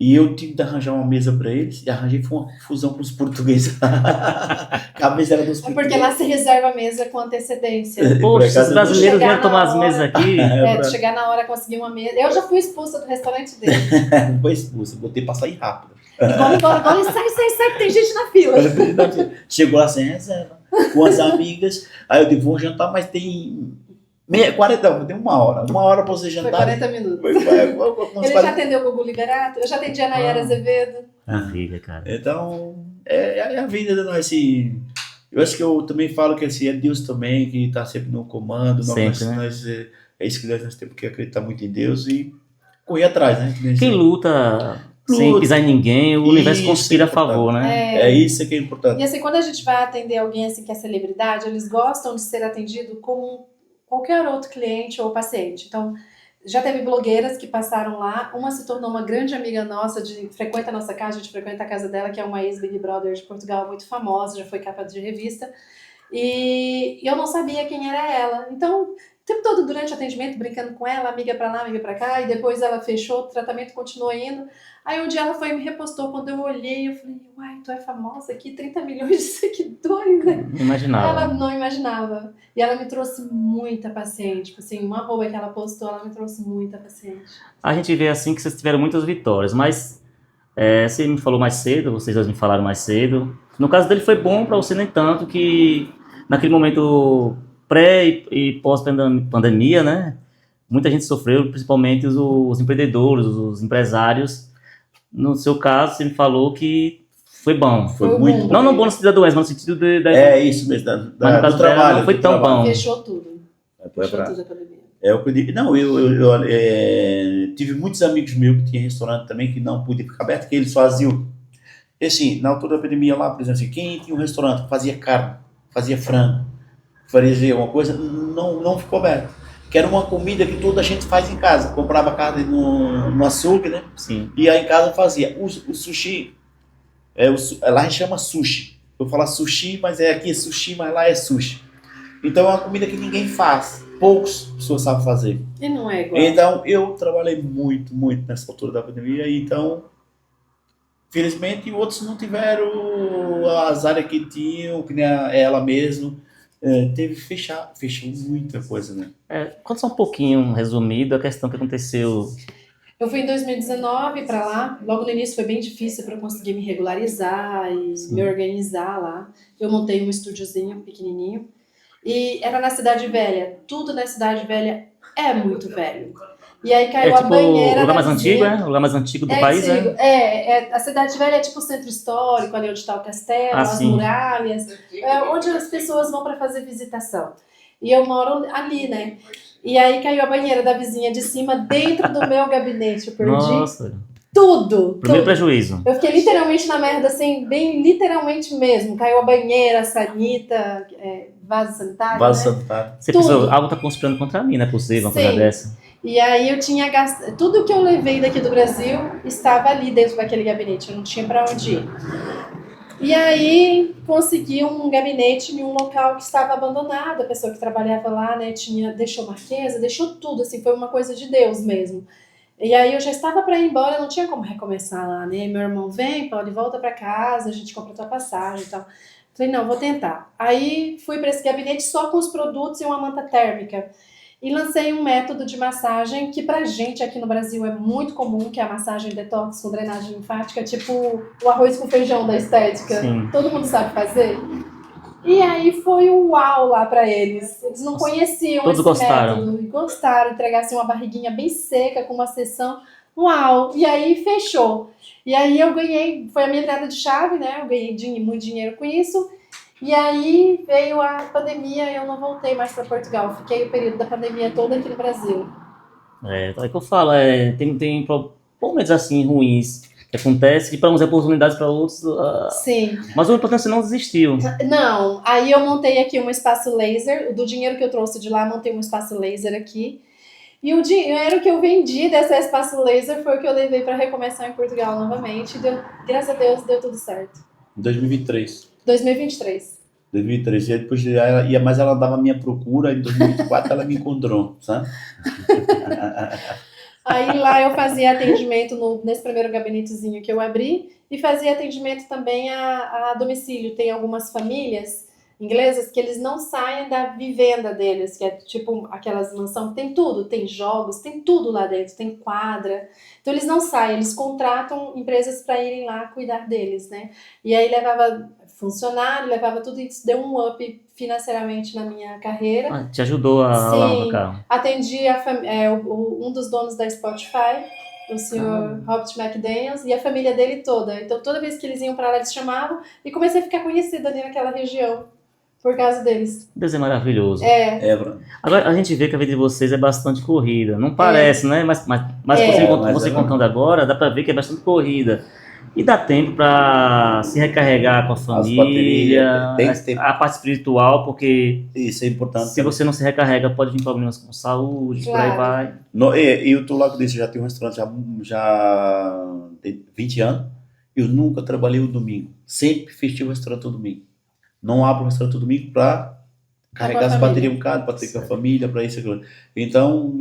E eu tive de arranjar uma mesa para eles. E arranjei foi uma confusão com os portugueses. A mesa era dos É porque portugueses. lá se reserva a mesa com antecedência. Por Poxa, acaso, os brasileiros chegar vieram tomar na as mesas hora. aqui. De chegar na hora conseguir uma mesa. Eu já fui expulsa do restaurante dele. Não foi expulso. Botei para sair rápido. E vamos embora, e sai, que tem gente na fila. Chegou lá sem reserva, com as amigas. Aí eu digo, vou jantar, mas tem 40, não, tem uma hora para você Foi jantar. 40 minutos. Ele já atendeu o Gugu Liberato, eu já atendi a Nayara Azevedo. Maravilha, cara. Então, é a vida de nós, assim. Eu acho que eu também falo que assim, é Deus também que está sempre no comando. Sempre, né? É isso que nós temos que acreditar muito em Deus e correr atrás, né? Quem luta sem pisar em ninguém, o universo Isso conspira é a favor, né? É isso que é importante. E assim, quando a gente vai atender alguém assim que é celebridade, eles gostam de ser atendido como qualquer outro cliente ou paciente. Então, já teve blogueiras que passaram lá, uma se tornou uma grande amiga nossa, frequenta a nossa casa, a gente frequenta a casa dela, que é uma ex-Big Brother de Portugal, muito famosa, já foi capa de revista, e eu não sabia quem era ela. Então, o tempo todo durante o atendimento, brincando com ela, amiga pra lá, amiga pra cá, e depois ela fechou, o tratamento continuou indo. Aí um dia ela foi e me repostou, quando eu olhei, eu falei, uai, tu é famosa aqui, 30 milhões de seguidores, né? Não imaginava. Ela não imaginava. E ela me trouxe muita paciente. Tipo assim, uma arroba que ela postou, ela me trouxe muita paciente. A gente vê assim que vocês tiveram muitas vitórias, mas você me falou mais cedo, vocês dois me falaram mais cedo. No caso dele foi bom para você, nem tanto, que naquele momento pré e pós-pandemia, né? Muita gente sofreu, principalmente os empreendedores, os empresários. No seu caso, você me falou que foi bom. Foi muito bom. Não no bom no sentido da doença, mas no sentido da... É isso mesmo, Mas no caso do trabalho. dela não foi tão bom. Fechou tudo. Fechou tudo a pandemia. É o que eu digo. Não, eu tive muitos amigos meus que tinham restaurante também que não podia ficar aberto, que eles faziam. E assim, na altura da pandemia lá, por exemplo, assim, quem tinha um restaurante fazia carne, fazia frango, fazia uma coisa, não ficou aberto. Que era uma comida que toda a gente faz em casa. Comprava carne no açougue, né? Sim. E aí em casa fazia. O sushi, lá a gente chama sushi. Eu falo sushi, mas aqui é sushi, mas lá é sushi. Então é uma comida que ninguém faz. Poucas pessoas sabem fazer. E não é igual. Então eu trabalhei muito nessa altura da pandemia. Então, felizmente, outros não tiveram as áreas que tinham, que nem ela mesmo. Teve fechou muita coisa, né? Conta só um pouquinho, resumido, a questão que aconteceu. Eu fui em 2019 para lá. Logo no início foi bem difícil para eu conseguir me regularizar e me organizar lá. Eu montei um estúdiozinho pequenininho. E era na Cidade Velha. Tudo na Cidade Velha é muito velho. E aí É caiu a tipo o banheira lugar da mais antigo, vizinha. é? O lugar mais antigo do É país, antigo. é? A Cidade Velha é tipo o centro histórico, ali onde está o castelo, Ah, as sim. muralhas, onde as pessoas vão para fazer visitação. E eu moro ali, né? E aí caiu a banheira da vizinha de cima dentro do meu gabinete. Eu perdi Nossa, tudo, primeiro tudo. prejuízo. Eu fiquei literalmente na merda, assim, bem literalmente mesmo. Caiu a banheira, a sanita, vaso sanitário, Vaso né? sanitário. Você pensou, Tudo. algo tá conspirando contra mim, não é possível uma coisa Sim. dessa. E aí eu tinha gastado. Tudo que eu levei daqui do Brasil estava ali dentro daquele gabinete. Eu não tinha para onde ir. E aí consegui um gabinete em um local que estava abandonado. A pessoa que trabalhava lá, né, deixou marquesa, deixou tudo, assim, foi uma coisa de Deus mesmo. E aí eu já estava para ir embora, não tinha como recomeçar lá, né? Meu irmão vem, pode volta para casa, a gente compra tua passagem e tal. Falei, não, vou tentar. Aí fui para esse gabinete só com os produtos e uma manta térmica. E lancei um método de massagem que pra gente aqui no Brasil é muito comum, que é a massagem detox com drenagem linfática, tipo o arroz com feijão da estética. Sim. Todo mundo sabe fazer. E aí foi um uau lá pra eles. Eles não conheciam Todos esse gostaram. método. E gostaram, entregassem uma barriguinha bem seca com uma sessão. Uau! E aí fechou. E aí eu ganhei, foi a minha entrada de chave, né? Eu ganhei muito dinheiro com isso. E aí veio a pandemia e eu não voltei mais para Portugal. Fiquei o período da pandemia todo aqui no Brasil. É que eu falo, tem momentos assim ruins que acontecem, que para uns é oportunidades, para outros. Sim. Mas o importante é que você não desistiu. Não, aí eu montei aqui um espaço laser. Do dinheiro que eu trouxe de lá, montei um espaço laser aqui. E o dinheiro que eu vendi dessa espaço laser foi o que eu levei para recomeçar em Portugal novamente. Graças a Deus, deu tudo certo. Em 2023. 2023. 2003. E depois mas ela dava a minha procura, em 2024 ela me encontrou, sabe? Aí lá eu fazia atendimento nesse primeiro gabinetezinho que eu abri e fazia atendimento também a domicílio. Tem algumas famílias inglesas que eles não saem da vivenda deles, que é tipo aquelas mansões que tem tudo, tem jogos, tem tudo lá dentro, tem quadra. Então eles não saem, eles contratam empresas para irem lá cuidar deles, né? E aí levava funcionário, levava tudo isso, deu um up financeiramente na minha carreira. Te ajudou a Sim, alavancar. atendi um dos donos da Spotify, o senhor Robert McDaniels, e a família dele toda. Então, toda vez que eles iam para lá, eles chamavam e comecei a ficar conhecida ali naquela região por causa deles. Deus é maravilhoso. Bruno. Agora, a gente vê que a vida de vocês é bastante corrida. Não parece, né? Mas você contando agora, dá pra ver que é bastante corrida. E dá tempo pra se recarregar com a família, Tem que ter. a parte espiritual, porque Isso é importante. se você não se recarrega, pode vir problemas com saúde, por aí vai. Eu tô lá com isso, já tenho um restaurante já tem 20 anos. Eu nunca trabalhei o domingo. Sempre fechei o restaurante no domingo. Não abro o restaurante no domingo para carregar as baterias um bocado, para ter com a família, para isso. Então,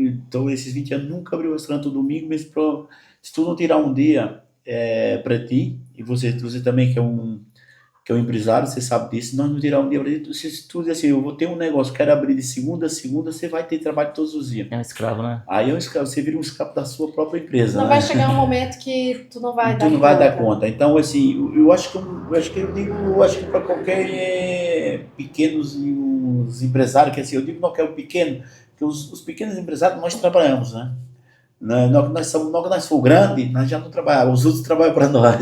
esses 20 anos nunca abri o restaurante no domingo, mesmo se tu não tirar um dia para ti, e você também que é um empresário, você sabe disso, nós não tirar um dia para ti, se tu diz assim, eu vou ter um negócio, quero abrir de segunda a segunda, você vai ter trabalho todos os dias. É um escravo, né? Aí é um escravo, você vira um escravo da sua própria empresa. Não vai chegar um momento que tu não vai dar conta. Tu não vai dar conta. Então, assim, eu acho que para qualquer pequenos empresários, que assim, eu digo não que é o pequeno, porque os pequenos empresários nós trabalhamos, né? Nós que nós somos grandes, nós já não trabalhamos, os outros trabalham para nós.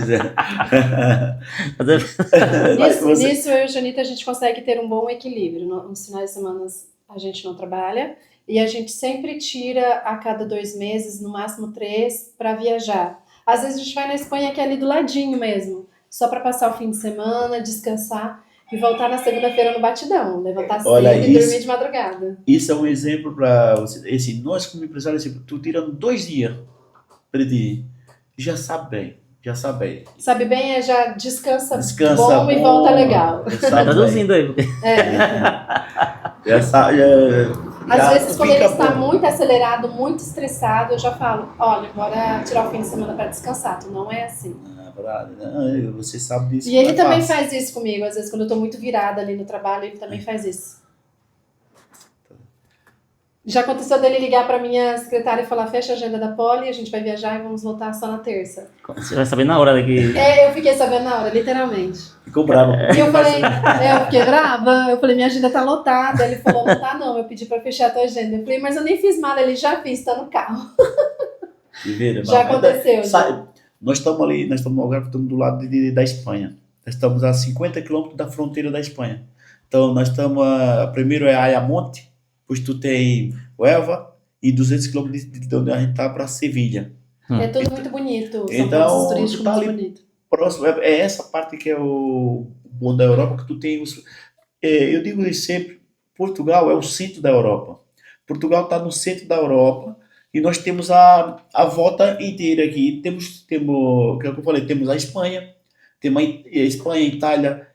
Nisso eu e o Janita a gente consegue ter um bom equilíbrio. Nos finais de semana a gente não trabalha e a gente sempre tira a cada 2 meses, no máximo 3, para viajar. Às vezes a gente vai na Espanha, que é ali do ladinho mesmo, só para passar o fim de semana, descansar e voltar na segunda-feira no batidão, levantar cedo e dormir de madrugada. Isso é um exemplo para você. Nós como empresários, tu tirando 2 dias para ti, já sabe bem. Sabe bem, já descansa bom e volta legal. Vai traduzindo aí. Às vezes, quando ele está muito acelerado, muito estressado, eu já falo, olha, bora tirar o fim de semana para descansar. Tu não é assim. Você sabe disso. E ele também faz isso comigo. Às vezes, quando eu estou muito virada ali no trabalho, ele também faz isso. Já aconteceu dele ligar pra minha secretária e falar, fecha a agenda da Poli, a gente vai viajar e vamos voltar só na terça. Você vai saber na hora daqui. Eu fiquei sabendo na hora, literalmente. Ficou bravo. E eu falei, eu fiquei brava, eu falei, minha agenda tá lotada. Ele falou, não tá não, eu pedi pra fechar a tua agenda. Eu falei, mas eu nem fiz mala, ele já fiz, tá no carro. Já aconteceu. Nós estamos ali, nós estamos no Algarve, estamos do lado da Espanha. Nós estamos a 50 quilômetros da fronteira da Espanha. Então, nós estamos, primeiro é Ayamonte, depois tu tem Huelva e 200 quilômetros de onde a gente está para Sevilha. É tudo muito bonito, são Então, pontos turísticos tá muito ali bonitos. próximo, é essa parte que é o bom da Europa, que tu tem eu digo isso sempre, Portugal é o centro da Europa. Portugal está no centro da Europa e nós temos a volta inteira aqui. Temos, que é o que eu falei, temos a Espanha, temos a Espanha, Itália,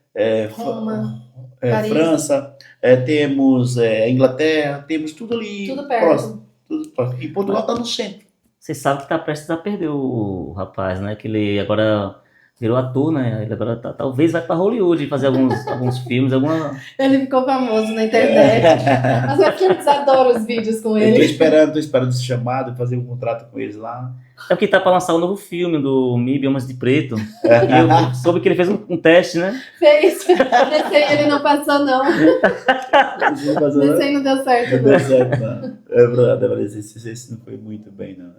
Roma, Paris. França, temos a Inglaterra, temos tudo ali Tudo perto. próximo. Tudo próximo. E Portugal está no centro. Você sabe que tá prestes a perder o rapaz, né? Que ele agora virou ator, né? Ele agora talvez vai pra Hollywood fazer alguns filmes, alguma. Ele ficou famoso na internet. Mas meus clientes adoram os vídeos com Eu tô ele. esperando esse chamado, fazer um contrato com eles lá. É porque tá pra lançar um novo filme do MIB, Homens de Preto. E eu soube que ele fez um teste, né? Fez. Nesse aí ele não passou, não. Nesse aí não deu certo, Não não. deu certo, não. É verdade, mas esse não foi muito bem, não.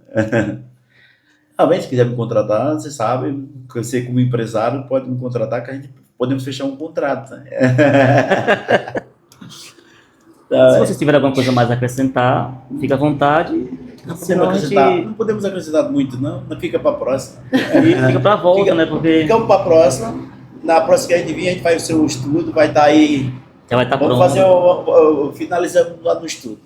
Ah, bem, se quiser me contratar, você sabe, você como empresário pode me contratar, que a gente podemos fechar um contrato. Né? Se vocês tiverem alguma coisa mais a acrescentar, fica à vontade. Não podemos Senão a acrescentar, gente não podemos acrescentar muito, não. Não fica para a próxima. fica pra volta, né? Porque Ficamos para a próxima. Na próxima que a gente vir, a gente faz o seu estudo, vai estar aí. já vai estar Vamos pronto. fazer finalizando lá no estudo.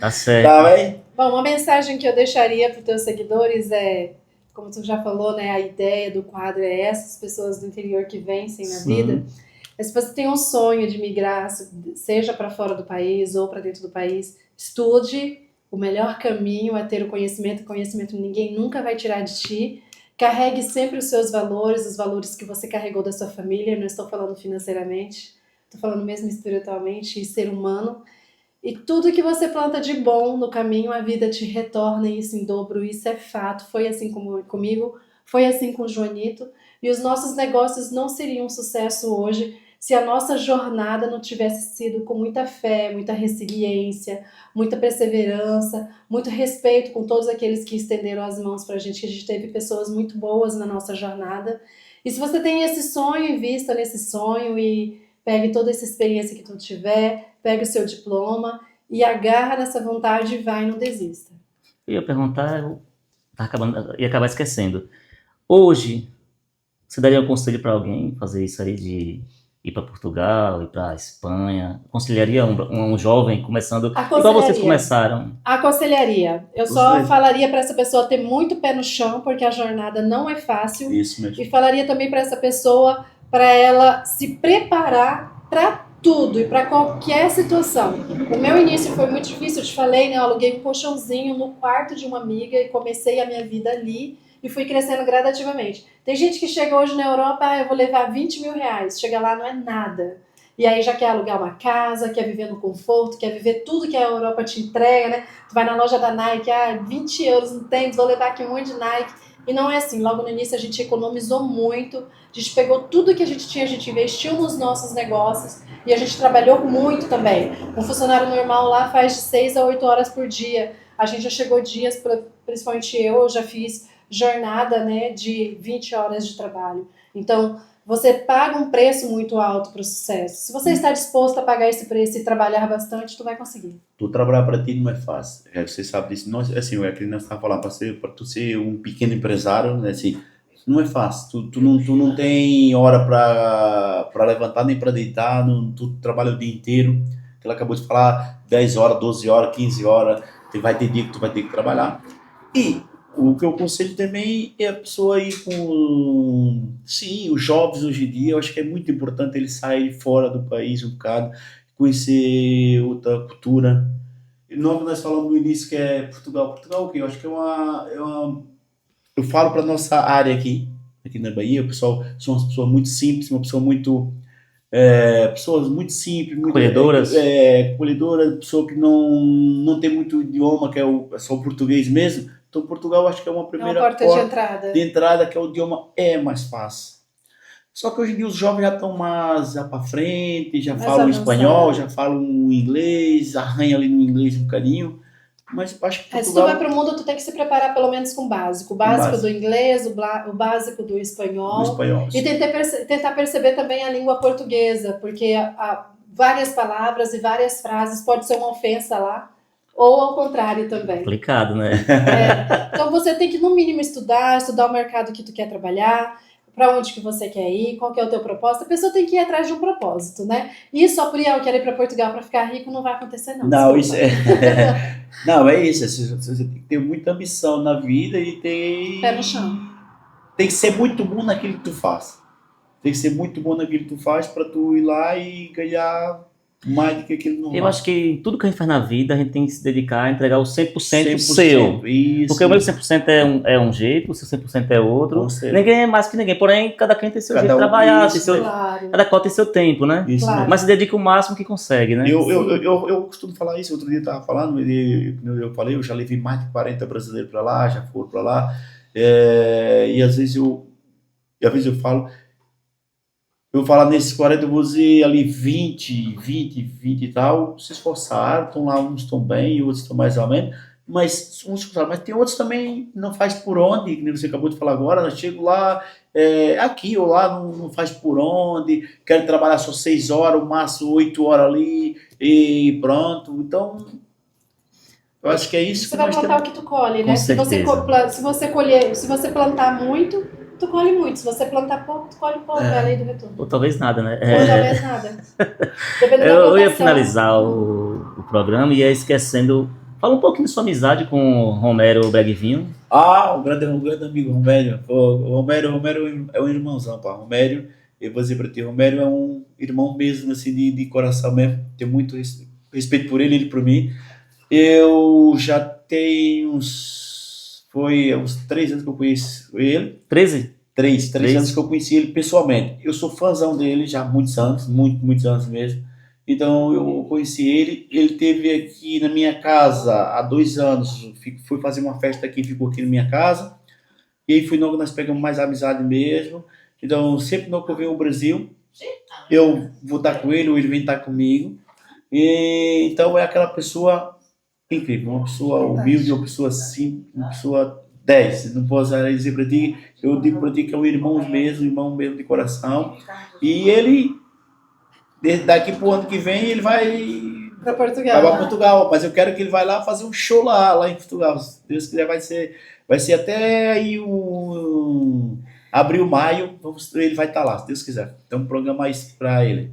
Tá certo. Tá bem? Bom, uma mensagem que eu deixaria para os teus seguidores é, como tu já falou, né, a ideia do quadro é essas pessoas do interior que vencem na Sim. vida. Mas se você tem um sonho de migrar, seja para fora do país ou para dentro do país, estude. O melhor caminho é ter o conhecimento. O conhecimento ninguém nunca vai tirar de ti. Carregue sempre os seus valores, os valores que você carregou da sua família. Não estou falando financeiramente, estou falando mesmo espiritualmente e ser humano. E tudo que você planta de bom no caminho, a vida te retorna isso em dobro. Isso é fato. Foi assim comigo, foi assim com o Joanito. E os nossos negócios não seriam um sucesso hoje se a nossa jornada não tivesse sido com muita fé, muita resiliência, muita perseverança, muito respeito com todos aqueles que estenderam as mãos pra gente, que a gente teve pessoas muito boas na nossa jornada. E se você tem esse sonho, invista nesse sonho e pegue toda essa experiência que tu tiver, pegue o seu diploma e agarra nessa vontade e vai, não desista. Eu ia perguntar, ia acabar esquecendo. Hoje, você daria um conselho para alguém fazer isso aí de ir para Portugal, ir para Espanha? Aconselharia um jovem começando, igual vocês começaram? Aconselharia. Eu só falaria para essa pessoa ter muito pé no chão, porque a jornada não é fácil. Isso mesmo. E falaria também para essa pessoa, para ela se preparar para tudo e para qualquer situação. O meu início foi muito difícil, eu te falei, né? Eu aluguei um colchãozinho no quarto de uma amiga e comecei a minha vida ali. E fui crescendo gradativamente. Tem gente que chega hoje na Europa, eu vou levar 20 mil reais. Chega lá, não é nada. E aí já quer alugar uma casa, quer viver no conforto, quer viver tudo que a Europa te entrega, né? Tu vai na loja da Nike, 20 euros no tênis, vou levar aqui um monte de Nike. E não é assim. Logo no início a gente economizou muito. A gente pegou tudo que a gente tinha, a gente investiu nos nossos negócios. E a gente trabalhou muito também. Um funcionário normal lá faz de 6 a 8 horas por dia. A gente já chegou dias, principalmente eu já fiz jornada, né, de 20 horas de trabalho. Então, você paga um preço muito alto para o sucesso. Se você está disposto a pagar esse preço e trabalhar bastante, tu vai conseguir. Tu trabalhar para ti não é fácil. Você sabe disso. Nós, assim, é que nós estamos falando, para tu ser um pequeno empresário, né, assim, não é fácil. Tu não tem hora para levantar nem para deitar. Tu trabalha o dia inteiro. Ela acabou de falar 10 horas, 12 horas, 15 horas. Vai ter dia que tu vai ter que trabalhar. E o que eu aconselho também é a pessoa ir com... Sim, os jovens hoje em dia, eu acho que é muito importante eles saírem fora do país um bocado, conhecer outra cultura. E não que nós falamos no início que é Portugal. Portugal o quê? Eu acho que eu falo para nossa área aqui na Bahia, o pessoal são uma pessoa muito simples, uma pessoa muito pessoas muito simples, muito Acolhedoras. acolhedoras, pessoa que não tem muito idioma, que é só o português mesmo. Então, Portugal acho que é uma É uma primeira porta de entrada. de entrada, que é o idioma é mais fácil. Só que hoje em dia os jovens já estão mais já para frente, já Mais falam avançado. espanhol, já falam inglês, arranha ali no inglês um bocadinho. Mas eu acho que Se tu vai Portugal para o mundo, tu tem que se preparar pelo menos com o básico. O básico básico. do inglês, o básico do no espanhol. espanhol. E tentar perceber também a língua portuguesa, porque há várias palavras e várias frases pode ser uma ofensa lá, ou ao contrário também. Complicado, né? Então você tem que, no mínimo, estudar o mercado que tu quer trabalhar, para onde que você quer ir, qual que é o teu propósito. A pessoa tem que ir atrás de um propósito, né? E só por eu quero ir para Portugal para ficar rico não vai acontecer, não. Não, Desculpa. isso é. Não, é isso. Você tem que ter muita ambição na vida e Pé no chão. tem que ser muito bom naquilo que tu faz. Tem que ser muito bom naquilo que tu faz para tu ir lá e ganhar mais do que aquilo Eu normal. acho que tudo que a gente faz na vida, a gente tem que se dedicar a entregar o 100% 100%, seu. isso. Porque o meu 100% é um jeito, o seu 100% é outro. Com certeza. Ninguém é mais que ninguém, porém cada quem tem seu Cada jeito de um, trabalhar, isso, tem seu, Claro. cada qual tem seu tempo, né? Isso Claro. mesmo. Mas se dedica o máximo que consegue, né? Eu costumo falar isso. Outro dia eu estava falando, eu falei, eu já levei mais de 40 brasileiros para lá, já foram para lá. E às vezes eu falo, nesses 40, eu vou dizer ali 20 e tal, se esforçaram, estão lá, uns estão bem, outros estão mais ou menos, mas uns esforçaram, mas tem outros também não faz por onde, que nem você acabou de falar agora, eu chego lá, aqui ou lá, não faz por onde, quero trabalhar só 6 horas, o máximo 8 horas ali, e pronto. Então, eu acho que é isso Você que vai nós plantar o temos. que tu colhe, Com né? Se você, certeza. se você plantar muito, tu colhe muito. Se você plantar pouco, tu colhe pouco. É a lei do retorno. Ou talvez nada, né? Ou talvez nada. Dependendo da Eu ia plantação. finalizar o programa e ia esquecendo. Fala um pouquinho de sua amizade com o Romero Breguivinho. Um grande amigo, Romério. O Romério é um irmãozão, pá. Romério, eu vou dizer pra ti, Romério é um irmão mesmo, assim, de coração mesmo. Tenho muito respeito por ele por mim. Eu já tenho foi uns 3 anos que eu conheço ele. 13? Três Três? anos que eu conheci ele pessoalmente. Eu sou fãzão dele já há muitos anos, muitos anos mesmo. Então eu conheci ele. Ele esteve aqui na minha casa há 2 anos. Fui fazer uma festa aqui, ficou aqui na minha casa. E aí nós pegamos mais amizade mesmo. Então sempre que eu venho ao Brasil, eu vou estar com ele ou ele vem estar comigo. E, então é aquela pessoa incrível, uma pessoa humilde, uma pessoa simples, uma pessoa 10. Não posso dizer para ti, eu digo para ti que é um irmão mesmo de coração. E ele, daqui para o ano que vem, ele vai Para Portugal. para Portugal. Mas eu quero que ele vá lá fazer um show lá em Portugal. Se Deus quiser, vai ser até aí abril, maio, ele vai estar lá, se Deus quiser. Então, programa isso para ele.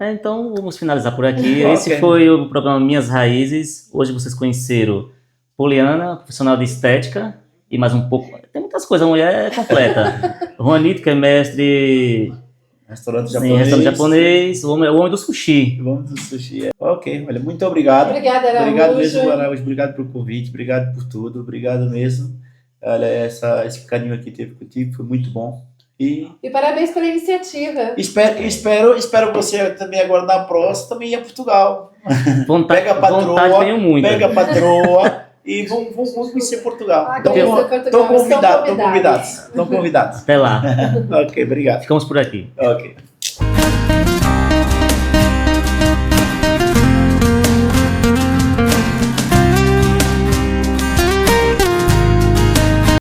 Então vamos finalizar por aqui. Ok. Esse foi o programa Minhas Raízes. Hoje vocês conheceram Poliana, profissional de estética, e mais um pouco. Tem muitas coisas, a mulher é completa. Juanito, que é mestre Restaurante em restaurante japonês, o homem do sushi. Vamos do sushi. Ok, olha, muito obrigado. Obrigada, Araújo. Obrigado mesmo, Araújo. Obrigado pelo convite, obrigado por tudo, obrigado mesmo. Olha, esse carinho aqui teve contigo, foi muito bom. E parabéns pela iniciativa. espero você também agora na próxima, também ir a Portugal. Pega a patroa, vontade tenho muita. pega a patroa e vamos conhecer Portugal. Estão convidados. Estão convidados. Até lá. Ok, obrigado. Ficamos por aqui. Ok.